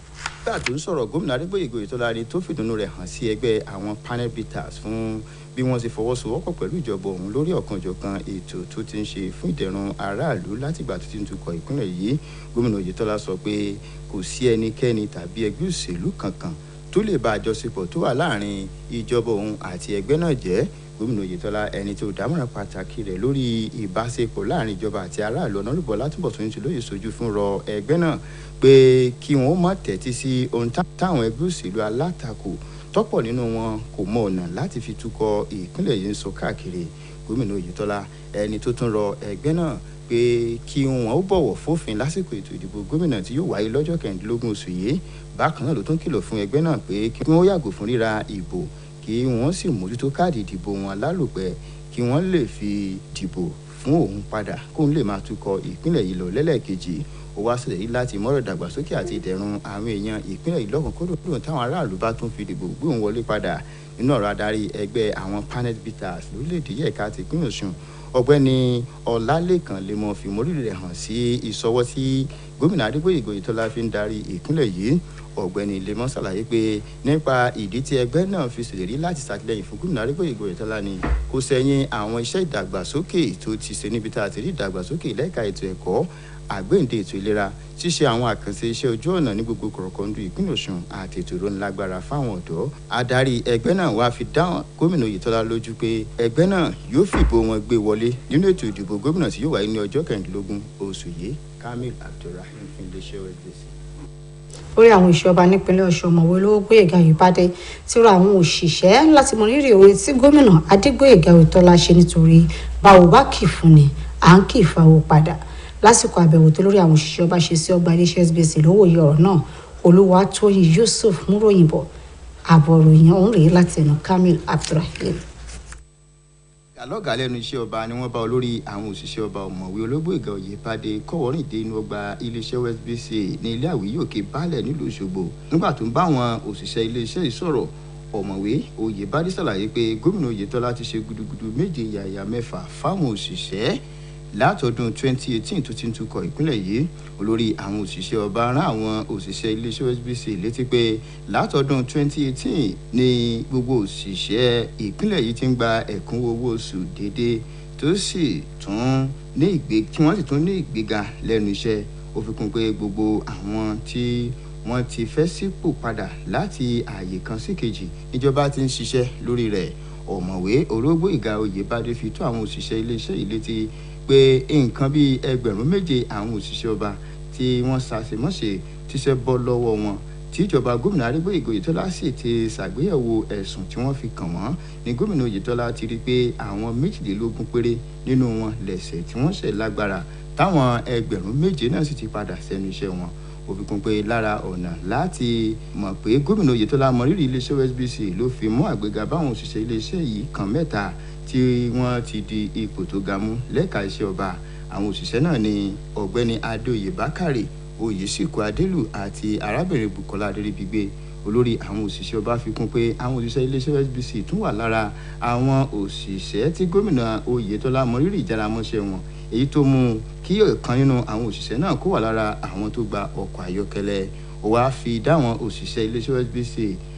Speaker 18: Nígbà tó ń sọ̀rọ̀ gómìnà Adégbóyèga Oyètọ́lá ni tó fìdùnnú rẹ̀ hàn sí ẹgbẹ́ àwọn panel beaters fún bí wọ́n ti fọwọ́sowọ́pọ̀ pẹ̀lú ìjọba òun lórí ọ̀kanòjọ̀kan ètò tó ti ń ṣe fún ìdẹ̀rùn aráàlú látìgbà tó ti ń tukọ̀ ìpínlẹ̀ yìí. Gómìnà Oyètọ́lá sọ pé kò sí ẹnikẹ́ni tàbí ẹgbẹ́ òṣèlú kankan tó lè ba àjọṣepọ̀ tó wà láàrin ìjọba òun àti ẹgbẹ́ náà jẹ́. Gómìnà Oyètọ́lá ẹni tó dámọ̀ràn pàtàkì rẹ̀ lórí ìbáṣepọ̀ láàrin ìjọba àti aráàlú Honorable Ọlátúnbọ̀sún Oyètìlóye sojú fún rọ ẹgbẹ́ náà pé kí wọ́n má tẹ́tí sí ohun táwọn ẹgbẹ́ òṣèlú alátakò tọ́pọ̀ nínú wọn kò mọ ọ̀nà láti fi tukọ̀ ìpínlẹ̀ yìí ń sọ káàkiri. Gómìnà Oyètọ́lá ẹni tó tún rọ ẹgbẹ́ náà pé kí wọn ó bọ̀wọ̀ fófin lásìkò ètò ìdìbò gómìnà tí yóò wáyé lọ́jọ́ 16 oṣù yìí. Bákan náà ló tún kìlọ̀ fún ẹgbẹ́ náà pé kí wọ́n yàgò fún ríra ìbò kí wọ́n sì mójútó káàdì ìdìbò wọn lálòpẹ́ kí wọ́n lè fi dìbò fún òun padà kóun lè máa tukọ̀ ìpínlẹ̀ yìí lọ lẹ́lẹ́kejì. Ó wá sílẹ̀ yìí láti mọ́rọ̀ ìdàgbàsókè àti ìdẹ̀rùn àwọn èèyàn ìpínlẹ̀ yìí lọ́kùnkúndùn táwọn aráàlú bá tún fi dìbò gbé òun wọlé padà. Nínú ọ̀rọ̀ adarí ẹgbẹ́ àwọn panel beaters lórílẹ̀‐èdè yìí ẹ̀ka ti ìpínlẹ̀ Ọ̀ṣun ọ̀gbẹ́ni Ọlálékan lè mọ fìmórìrì rẹ̀ hàn sí ìṣọwọ́ tí gómìnà Adégbóyèga Oyètọ́lá fi ń darí ìpínlẹ̀ yìí. Ọ̀gbẹ́ni Lemọ́ ṣàlàyé pé nípa ìdí tí ẹgbẹ́ náà fi ṣèlérí láti ṣàtìlẹ́yìn fún gómìnà Adégbóyèga Oyètọ́lá ni kò sẹ́yìn àwọn iṣẹ́ ìdàgbàsókè tó ti ṣe níbi tá a ti rí ìdàgbàsókè lẹ́ka ètò ẹ̀kọ́ àgbéǹde ètò ìlera ṣíṣe àwọn àkànṣe iṣẹ́ ojú ọ̀nà ní gbogbo kọ̀rọ̀kọ̀ndù ìpínlẹ̀ Ọ̀ṣun àti ètò ìrónilágbára fáwọn ọ̀dọ́. Adarí ẹgbẹ́ náà wá fi dáhùn gómìnà Oyètọ́lá lójú pé ẹgbẹ́ náà yóò fìbò wọn gbé wọlé nínú ètò ìdìbò gómìnà tí yóò wáyé ní ọjọ́ 16 oṣù yìí. Kamil Abdulrahim fún iléeṣẹ́ OSBC.
Speaker 1: Orí àwọn ìṣọba nípínlẹ̀ Ọ̀ṣun ọ̀mọ̀wé Ológbóyèga Oyèbádé ti rọ àwọn òṣìṣẹ́ láti mọ rírì oore tí gómìnà Adégbóyèga Oyètọ́lá ṣe nítorí báwo bá kì í fún ni à ń kì í fáwọ́ padà. Lásìkò àbẹ̀wò tó lórí àwọn òṣìṣẹ́ ọba ṣe sí ọgbà iléeṣẹ́ OSBC lówòye ọ̀rọ̀ náà Olúwatóyìn Yusuf múròyìnbọ̀ àbọ̀ròyìn ọ̀hún rèé láti ẹnu Kamil Abdulrahim.
Speaker 18: Àlọ́gàá lẹ́nu iṣẹ́ ọba ni wọ́n bá olórí àwọn òṣìṣẹ́ ọba ọ̀mọ̀wé Ológbóyèga Oyèbádé kọ́wọ́rìn dé inú ọgbà iléeṣẹ́ OSBC ní ilé àwíyé òkè baálẹ̀ nílùú Òṣogbo. Nígbà tó ń bá àwọn òṣìṣẹ́ iléeṣẹ́ yìí sọ̀rọ̀ ọ̀mọ̀wé Oyèbádé ṣàlàyé pé gómìnà Oyètọ́lá ti ṣe gudugudu méje yàyà mẹ́fà fáwọn òṣìṣẹ́ látọdún 2018 tó ti ń tukọ̀ ìpínlẹ̀ yìí. Olórí àwọn òṣìṣẹ́ ọba rán àwọn òṣìṣẹ́ iléeṣẹ́ OSBC létí pé látọdún 2018 ni gbogbo òṣìṣẹ́ ìpínlẹ̀ yìí ti ń gba ẹ̀kúnwó owó oṣù déédéé tó sì tún ní ìgbéga lẹ́nu iṣẹ́. Ó fi kún pé gbogbo àwọn tí wọ́n ti fẹ́ sípò padà láti ààyè kan sí kejì níjọba ti ń ṣiṣẹ́ lórí rẹ̀. Ọ̀mọ̀wé Ológbóyèga Oyèbádé fi tó àwọn òṣìṣẹ́ iléeṣẹ́ yìí létí pé nǹkan bíi 7,000 àwọn òṣìṣẹ́ ọba tí wọ́n ṣàṣemọ́ṣe tíṣẹ́ bọ́ lọ́wọ́ wọn tí ìjọba gómìnà Adégbóyèga Oyètọ́lá sì ti ṣàgbéyẹ̀wò ẹ̀sùn tí wọ́n fi kàn wọ́n ní gómìnà Oyètọ́lá ti rí pé àwọn 22 péré nínú wọn lẹ̀ṣẹ̀ tí wọ́n ṣẹ̀ lágbára táwọn 7,000 náà sì ti padà sẹ́nu iṣẹ́ wọn. Ó fi kún pé lára ọ̀nà láti mọ̀ pé gómìnà Oyètọ́lá mọrírì iléeṣẹ́ OSBC ló fi mú àgbéga báwọn òṣìṣẹ́ iléeṣẹ́ yìí kan mẹ́ta tí wọ́n ti di ipò tó ga mú lẹ́ka iṣẹ́ ọba. Àwọn òṣìṣẹ́ náà ni ọ̀gbẹ́ni Adóyè Bákàrè, Oyèsíkù Adélù àti arábìnrin Bùkọ́lá Adéríbigbé. Olórí àwọn òṣìṣẹ́ ọba fi kún pé àwọn òṣìṣẹ́ iléeṣẹ́ OSBC tún wà lára àwọn òṣìṣẹ́ tí gómìnà Oyètọ́lá mọrírì ìjáramọ́ṣẹ́ wọn, èyí tó mú kí ọ̀kan nínú àwọn òṣìṣẹ́ náà kó wà lára àwọn tó gba ọkọ̀ ayọ́kẹ́lẹ́. Ó wá fi dáwọn òṣìṣẹ́ iléeṣẹ́ OSBC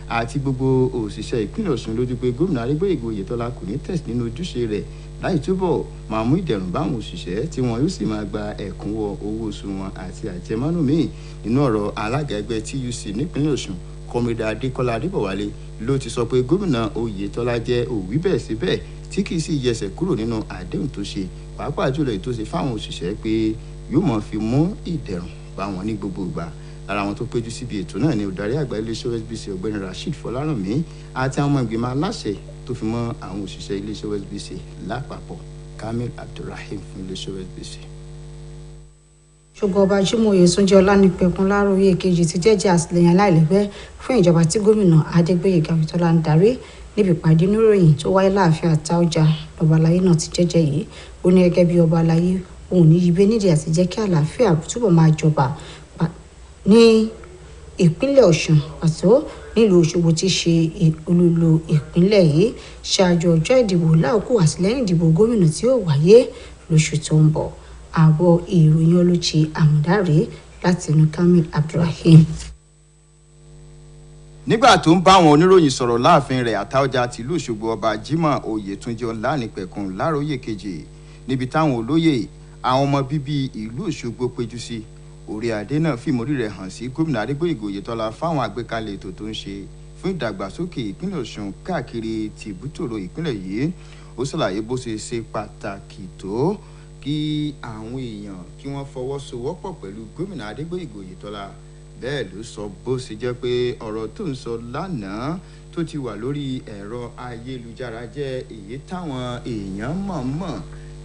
Speaker 18: àti gbogbo òṣìṣẹ́ ìpínlẹ̀ Ọ̀ṣun lójú pé gómìnà Adégbóyèga Oyètọ́lá kò ní tẹ̀sí nínú ojúṣe rẹ̀ láì túbọ̀ máa mú ìdẹ̀rùn báwọn òṣìṣẹ́ tí wọn yóò sì máa gba ẹ̀kúnwọ́ owó oṣù wọn àti àjẹmọ́nú míì. Nínú ọ̀rọ̀ alága ẹgbẹ́ TUC nípínlẹ̀ Ọ̀ṣun Kọ́mídà Adékọ́lá Adébọ̀wálé ló ti sọ pé gómìnà Oyètọ́lá jẹ́ òwí bẹ́ẹ̀ síbẹ̀ tí kì í sì yẹsẹ̀ kúrò nínú àdéhùn tó ṣe pàápàá jùlọ èyí tó ṣe fáwọn òṣìṣẹ́ pé yóò máa fi mú ìdẹ̀rùn bá wọn ní gbogbo ìgbà. Lára àwọn tó péjú síbi ètò náà ni olùdarí àgbà iléeṣẹ́ OSBC ọ̀gbẹ́ni Rasheed Fọlárànmí àti àwọn ìgbìmọ̀ aláṣẹ tó fi mọ́ àwọn òṣìṣẹ́ iléeṣẹ́ OSBC lápapọ̀. Kamil Abdulrahim fún iléeṣẹ́ OSBC.
Speaker 1: ṣùgbọ́n ọba Jimoh Oyètúnjí Ọlánìpẹ̀kun Láròyè kejì ti jẹ́jẹ́ àtìlẹ́yìn aláìlẹ́gbẹ́ fún ìjọba tí gómìnà Adégbóyèga Oyètọ́lá ń darí níbi ìpàdé oníròyìn tó wáyé láàfin Àtaọ́jà lọ́ba aláyé náà ti jẹ́jẹ́ yìí. Ó ní gẹ́gẹ́ bí ọba aláyé òun ní yíbe nídìí àti jẹ́ kí àlàáfíà túbọ̀ máa jọba ní ìpínlẹ̀ Ọ̀ṣun pàtó nílùú Òṣogbo tí ṣe olúlo ìpínlẹ̀ yìí ṣáájú ọjọ́ ìdìbò láòkù àtìlẹ́yìn ìdìbò gómìnà tí ó wáyé lóṣù tó ń bọ̀. Àbọ̀ ìròyìn olóòtú àmúdáre láti inú Kamil Abdulrahim.
Speaker 18: Nígbà tó ń bá àwọn oníròyìn sọ̀rọ̀ láàfin rẹ̀ Àtaọ́jà tìlú Òṣogbo ọba Jimoh Oyètúnjí Ọlánìpẹ̀kun Láròyè kejì níbi táwọn olóyè àwọn ọmọ bíbí ìlú Òṣogbo péjú sí. Orí adé náà fìmórí rẹ̀ hàn sí gómìnà Adégbóyèga Oyètọ́lá fáwọn àgbékalẹ̀ ètò tó ń ṣe fún ìdàgbàsókè ìpínlẹ̀ Ọ̀ṣun káàkiri tìbútòrò ìpínlẹ̀ yìí. Ó ṣàlàyé bó ṣe ṣe pàtàkì tó kí àwọn èèyàn kí wọ́n fọwọ́sowọ́pọ̀ pẹ̀lú gómìnà Adégbóyèga Oyètọ́lá. Bẹ́ẹ̀ ló sọ bó ṣe jẹ́ pé ọ̀rọ̀ tó ń sọ lánàá tó ti wà lórí ẹ̀rọ ayélujára jẹ́ èyí táwọn èèyàn mọ̀ọ́mọ̀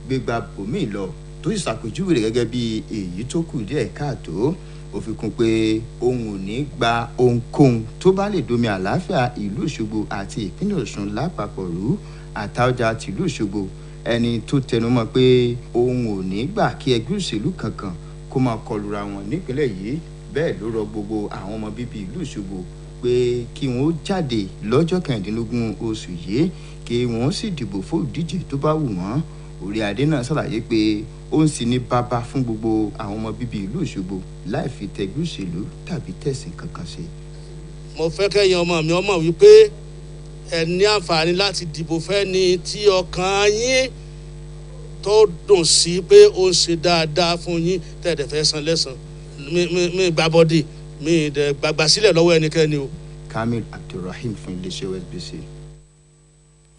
Speaker 18: gbégbá bòmíì lọ tó sì ṣàpèjúwe rẹ̀ gẹ́gẹ́ bí èyí tó kù díẹ̀ káàtó. Ó fi kún pé òun ò ní gba ohunkóhun tó bá lè domi àlàáfíà ìlú Òṣogbo àti ìpínlẹ̀ Ọ̀ṣun lápapọ̀ rú. Àtaọ́jà tìlú Òṣogbo ẹni tó tẹnumọ́ pé òun ò ní gbà kí ẹgbẹ́ òṣèlú kankan kó máa kọlura wọn nípínlẹ̀ yìí. Bẹ́ẹ̀ ló rọ gbogbo àwọn ọmọ bíbí ìlú Òṣogbo pé kí wọ́n jáde lọ́jọ́ 15 oṣù yìí kí wọ́n sì dìbò fún ìdíje tó bá wù wọ́n. Orí adé náà ṣàlàyé pé ó ń sì ní bàbá fún gbogbo àwọn ọmọ bíbí ìlú Òṣogbo láì fi tẹgbẹ́ òṣèlú tàbí tẹ̀sìn kankan ṣe.
Speaker 10: Mo fẹ́ kẹ́yin ọmọ mi ọmọ wípé ẹ ní àǹfààní láti dìbò fẹ́ni tí ọkàn yín tó dùn sí pé ó ń ṣe dáadáa fún yín tẹ̀dẹ̀ fẹ́ san lẹ́san. Mi gba bọ́dì mi dẹ̀ gbàgbà sílẹ̀ lọ́wọ́ ẹnikẹ́ni o.
Speaker 18: Kamil Abdulrahim fún iléeṣẹ́ OSBC.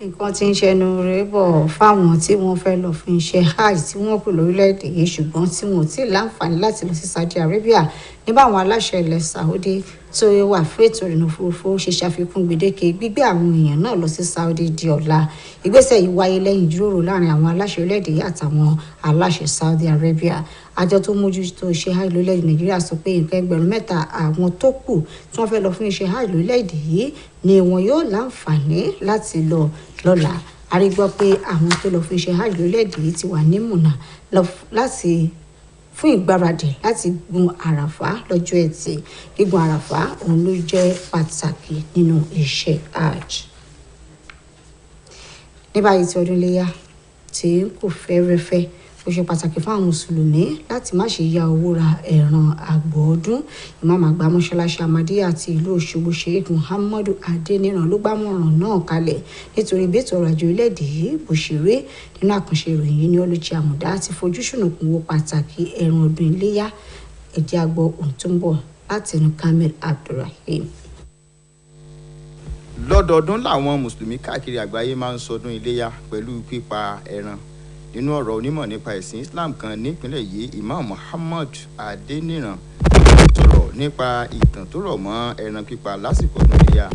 Speaker 1: Nǹkan tí ń ṣẹnu rẹ̀ bọ̀ fáwọn tí wọ́n fẹ́ lọ fún iṣẹ́ hajj tí wọ́n pè lórílẹ̀‐èdè yìí ṣùgbọ́n tí wọn ò tí ì láǹfààní láti lọ sí Saudi Arabia ní báwọn aláṣẹ ilẹ̀ Saudi tó wà fún ètò ìrìnnà òfurufú ṣe ṣàfikún gbèdéke gbígbé àwọn èèyàn náà lọ sí Saudi di ọ̀la. Ìgbésẹ̀ yìí wáyé lẹ́yìn ìjíròrò láàrin àwọn aláṣẹ orílẹ̀‐èdè yìí àtàwọn aláṣẹ Saudi Arabia. Àjọ tó mójútó iṣẹ́ hajj lórílẹ̀‐èdè Nàìjíríà sọ pé nǹkan ẹgbẹ̀rún 3 àwọn tó kù tí wọ́n fẹ́ lọ fún iṣẹ́ hajj lórílẹ̀‐èdè yìí ni wọn yóò láǹfààní láti lọ lọ́la. A rí gbọ́ pé àwọn tó lọ fún iṣẹ́ hajj lórílẹ̀‐èdè yìí ti wà ní Mùnà láti fún ìgbáradì láti gun àràfá lọ́jọ́ ẹtì. Gígun àràfá òun ló jẹ́ pàtàkì nínú iṣẹ́ hajj. Ní báyìí tí ọdún iléyá tí kò fẹ́rẹ́fẹ́ ó ṣe pàtàkì fún àwọn mùsùlùmí láti má ṣe ya owó ra ẹran àgbò ọdún. Ìmáàmù àgbà mọ́ṣáláṣí Ahmadiyya àti ìlú Òṣogbo Sheikh Muhammadu Adéníran ló gbámọ̀ràn náà kalẹ̀ nítorí bí ètò ọrọ̀ ajé orílẹ̀-èdè yìí bó ṣe rí. Nínú àkànṣe ìròyìn yìí ni olùjì àmùdá ti fojú ṣùnùkùn wo pàtàkì ẹran ọdún iléyá. Ẹ̀jẹ̀ àgbọ̀ ohun tó ń bọ̀ láti ẹnu Kamil Abdulrahim.
Speaker 18: Lọ́dọọdún làwọn mùsùlùmí káàkiri àgbáyé máa ń sọdún iléyá pẹ̀lú pípa ẹran. Nínú ọ̀rọ̀ onímọ̀ nípa ẹ̀sìn Islam kan nípínlẹ̀ yìí Imam Muhammad Adéníran sọ̀rọ̀ nípa ìtàn tó rọ̀ mọ́ ẹran pípa lásìkò ọdún iléyá.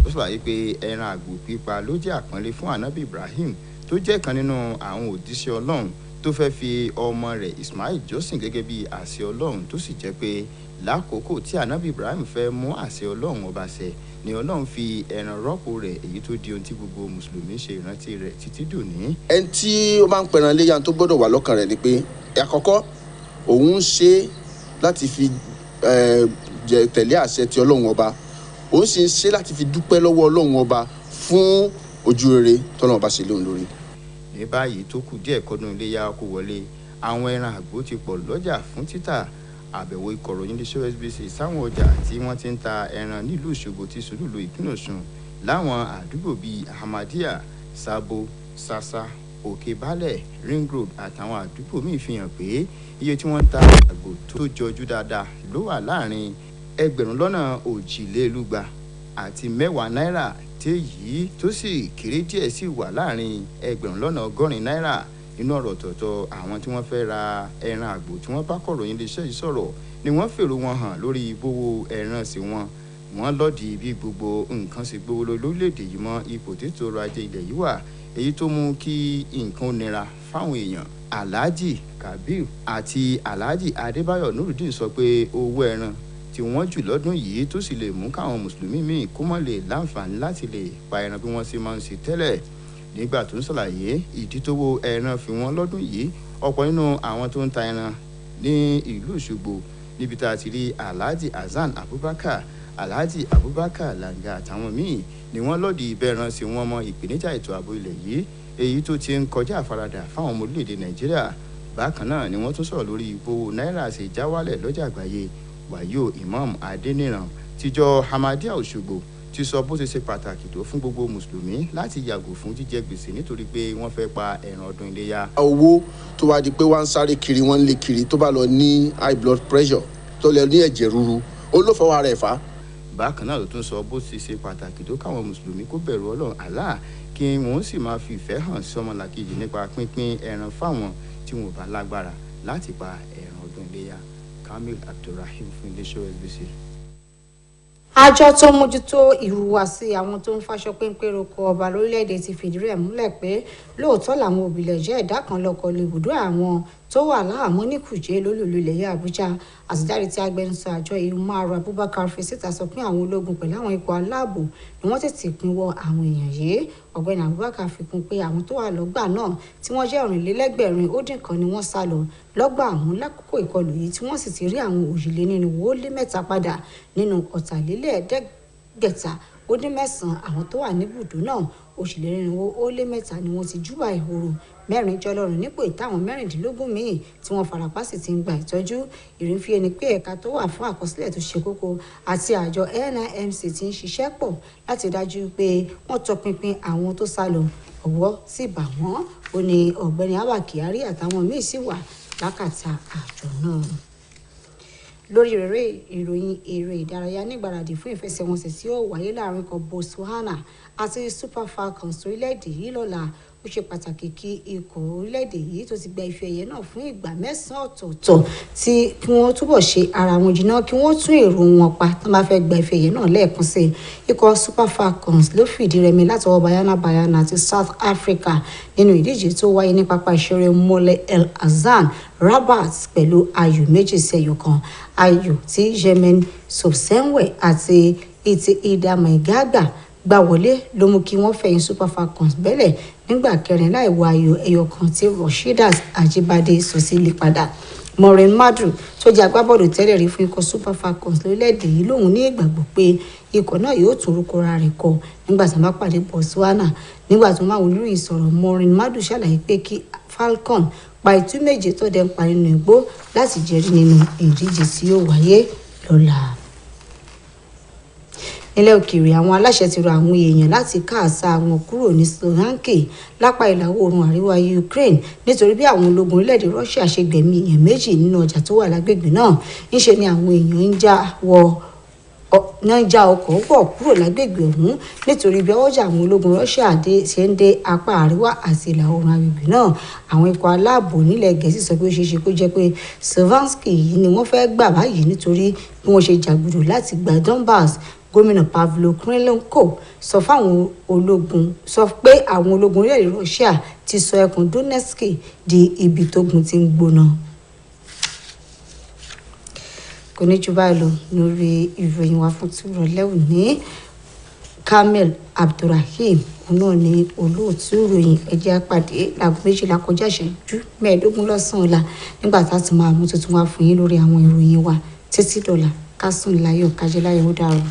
Speaker 18: Ó ṣàlàyé pé ẹran àgbò pípa ló jẹ́ àpọ́nlé fún Ànábì Ibrahim tó jẹ́ kan nínú àwọn òjíṣẹ́ Ọlọ́run tó fẹ́ fi ọmọ rẹ̀ Ismail jọ́sìn gẹ́gẹ́ bí àṣẹ Ọlọ́run tó sì jẹ́ pé lákòókò tí Ànábì Ibrahim fẹ́ mú àṣẹ Ọlọ́run ọba ṣẹ ni Ọlọ́run fi ẹran rọ́pò rẹ̀ èyí tó di ohun tí gbogbo mùsùlùmí ṣe ìrántí rẹ̀ títí dòní.
Speaker 15: ẹni tí ó máa ń pẹran léyà tó gbọ́dọ̀ wà lọ́kàn rẹ̀ ni pé àkọ́kọ́ òun ń ṣe láti fi tẹ̀lé àṣẹ ti Ọlọ́run ọba, òun sì ń ṣe láti fi dúpẹ́ lọ́wọ́ Ọlọ́run ọba fún ojú rere tọ́lọ́run ọba ṣe léun lórí.
Speaker 18: Ní báyìí tó kù díẹ̀ kọ́dún iléyá kó wọlé, àwọn ẹran àgbò ti pọ̀ lọ́jà fún títà. àbẹ̀wò ìkọ̀ròyìn iléeṣẹ́ OSBC sáwọn ọjà tí wọ́n ti ń ta ẹran nílùú Òṣogbo tí Sùúrùlù ìpínlẹ̀ Ọ̀ṣun láwọn àdúgbò bíi Ahmadiyya, Sabo, Sasa, Òkè Baálẹ̀, Ring Road àtàwọn àdúgbò míì fi hàn pé iye tí wọ́n ń ta àgbò tó jọjú dáadáa ló wà láàrin ẹgbẹ̀rún lọ́nà òjìlélúgba àti mẹ́wàá náírà tí èyí tó sì kéré díẹ̀ sì wà láàrin ẹgbẹ̀rún lọ́nà ọgọ́rin náírà. Nínú ọ̀rọ̀ tọ̀tọ̀ àwọn tí wọ́n fẹ́ ra ẹran àgbò tí wọ́n bá kọ̀ròyìn iléeṣẹ́ yìí sọ̀rọ̀ ni wọ́n fèrò wọn hàn lórí bówó ẹran sí wọn. Wọ́n lòdì bí gbogbo nǹkan sì gbówó lọ lórílẹ̀‐èdè yìí mọ́ ipò tètò ọrọ̀ ajé ilẹ̀ yìí wà, èyí tó mú kí nǹkan ó nira fáwọn èèyàn. Alhaji Kabir àti Alhaji Adébáyọ̀ Nurudeen sọ pé owó ẹran tí wọ́n jù lọ́dún yìí tó sì lè mú káwọn mùsùlùmí míì kó mọ́ lè láǹfààní láti lè pa ẹran bí wọ́n ṣe máa ń ṣe tẹ́lẹ̀. Nígbà tó ń ṣàlàyé ìdí tówó ẹran fi wọ́n lọ́dún yìí, ọ̀pọ̀ nínú àwọn tó ń ta ẹran ní ìlú Òṣogbo níbi tá a ti rí Alhaji Hasan Abubakar, Alhaji Abubakar Langa àtàwọn míì ni wọ́n lòdì ìbẹ̀ràn sí wọn mọ ìpèníjà ètò ààbò ilẹ̀ yìí èyí tó ti ń kọjá àfaradà fáwọn ọmọ orílẹ̀-èdè Nàìjíríà. Bákan náà ni wọ́n tún sọ̀rọ̀ lórí ipò náírà ṣe já wálẹ̀ lọ́jà àgbáyé. Wàyó Imam Adéníran tíjọ Ahmadiyya Òṣogbo ti sọ bó ṣe ṣe pàtàkì tó fún gbogbo mùsùlùmí láti yàgò fún jíjẹ gbèsè nítorí pé wọ́n fẹ́ pa ẹran ọdún iléyá.
Speaker 15: owó tó wá di pé wọ́n ń sáré kiri wọ́n ń lé kiri tó bá lọ ní high blood pressure tó lọ ní ẹ̀jẹ̀ ríru ó ló fọwọ́ ara ẹ̀ fà.
Speaker 18: Bákan náà ló tún sọ bó ṣe ṣe pàtàkì tó káwọn mùsùlùmí kó bẹ̀rù Ọlọ́run Allah kí wọ́n sì máa fi ìfẹ́ hàn sí ọmọlàkejì nípa pínpín ẹran fáwọn tí wọn ò bá lágbára láti pa ẹran ọdún iléyá. Kamil Abdulrahim fún iléeṣẹ́ OSBC.
Speaker 1: Àjọ tó ń mójútó ìhùwàsí àwọn tó ń faṣọ péńpé roko ọba lórílẹ̀‐èdè ti fìdí rẹ̀ múlẹ̀ pé lóòótọ́ làwọn òbílẹ̀jẹ́ ẹ̀dá kan lọ kọlu ibùdó àwọn tó wà láhàámọ́ ní Kùjé lólùlú ilẹ̀ Àbújá. Àtẹ̀jáde tí agbẹnusọ àjọ Umaru Abubakar fi síta sọ pé àwọn ológun pẹ̀lú àwọn ikọ̀ aláàbò ni wọ́n tètè pinwọ́ àwọn èèyàn yìí. Ọ̀gbẹ́ni Abubakar fi kún pé àwọn tó wà lọ́gbà náà tí wọ́n jẹ́ ọ̀rìnlélẹ́gbẹ̀rin ó dín kan ni wọ́n sá lọ lọ́gbà àwọn lákòókò ìkọlù yìí tí wọ́n sì ti rí àwọn òjìlénírínwó-lé-mẹ́ta padà nínú ọ̀tàlélẹ́ẹ̀ẹ́dẹ́gbẹ̀ta ó dín mẹ́sàn-án àwọn tó wà níbùdó náà. Òjìlénírínwó-ó-lé-mẹ́ta ni wọ́n ti júbà ìhòòrò, 4 jọlọ́run nípò ìtàwọn 16 míì tí wọ́n farapa sì ti ń gba ìtọ́jú. Ìrìnfí ẹni pé ẹ̀ka tó wà fún àkọsílẹ̀ tó ṣe kókó àti àjọ NIMC ti ń ṣiṣẹ́ pọ̀ láti dájú pé wọ́n tọpinpin àwọn tó sá lọ, ọwọ́ sì bà wọ́n. Ó ní ọ̀gbẹ́ni Abba Kyari àtàwọn míì sì wà lákàtà àjọ náà. Lórí ìròyìn eré ìdárayá nígbàradì fún ìfẹsẹ̀wọnsẹ̀ tí ó wáyé láàrin kan Botswana àti Super Falcons orílẹ̀-èdè yìí lọ́la, ó ṣe pàtàkì kí ikọ̀ orílẹ̀-èdè yìí tó ti gba ife ẹ̀yẹ náà fún ìgbà 9 ọ̀tọ̀ọ̀tọ̀ tí kí wọ́n túbọ̀ ṣe ara wọn jìnnà kí wọ́n tún èrò wọn pa tó máa fẹ́ gba ife ẹ̀yẹ náà lẹ́ẹ̀kan sí. Ikọ̀ Super Falcons ló fìdí rẹmi látọwọ́ Bayana àti South Africa nínú ìdíje tó wáyé ní pápá ìṣeré Moulay El Hassan Rabat pẹ̀lú ayò 2-1. Ayò tí Germain Sobsenwe àti Iti Ida Maigagba gbà wọlé ló mú kí wọ́n fẹ̀yìn Super Falcons bẹ́lẹ̀ nígbà kẹrin láì wo ayò ẹyọ kan tí Rasheedat Ajibade sọ sílé padà. Maureen Madu tó jẹ́ agbábọ́ọ̀lù tẹ́lẹ̀ rí fún ikọ̀ Super Falcons lórílẹ̀‐èdè yìí lòun ní ìgbàgbọ́ pé ikọ̀ náà yóò tún orúkọ ra rẹ̀ kọ nígbà tí wọ́n bá pàdé Botswana. Nígbà tó máa wọ oníròyìn sọ̀rọ̀, Maureen Madu ṣàlàyé pé kí Falcon pa ìtú méje tó dẹ̀ ń pa nínú igbó láti jẹ́rí nínú ìdíje tí yóò wáyé lọ́la. Nílẹ̀ òkèèrè, àwọn aláṣẹ ti rọ àwọn èèyàn láti káàsà wọn kúrò ní Slovakia lápá ìlà oòrùn àríwá Ukraine nítorí bí àwọn ológun orílẹ̀-èdè Russia ṣe gbẹ̀mí èèyàn 2 nínú ọjà tó wà lágbègbè náà. Ńṣe ni àwọn èèyàn ń já ọkọ̀ wọ̀ kúrò lágbègbè ọ̀hún nítorí bí ọwọ́jà àwọn ológun Russia ṣe ń dé apá àríwá àti ìlà oòrùn agbègbè náà. Àwọn ikọ̀ aláàbò nílẹ̀ Gẹ̀ẹ́sì sọ pé ó ṣeéṣe kó jẹ́ pé Slovakia yìí ni wọ́n fẹ́ gbà báyìí nítorí bí wọ́n ṣe jàgùdù láti gba Donbass. Gómìnà Pavlo Kyrylenko sọ pé àwọn ológun orílẹ̀-èdè Russia ti sọ ẹkùn Donetsk di ibi tógun ti ń gbóná. Kò ní jù báyìí lọ lórí ìròyìn wa fún tìrọ̀lẹ́ òní. Kamil Abdulrahim náà ní olóòtú ìròyìn. Ẹ jẹ́ á pàdé láago 12 kọjá ìṣẹ́jú 15 lọ́sàn-án ọ̀la nígbà tá a ti máa mú tuntun wá fún yín lórí àwọn ìròyìn wa. Títí dọ̀la ká sùn láyọ̀ ká jí láyọ̀ ó dàrú.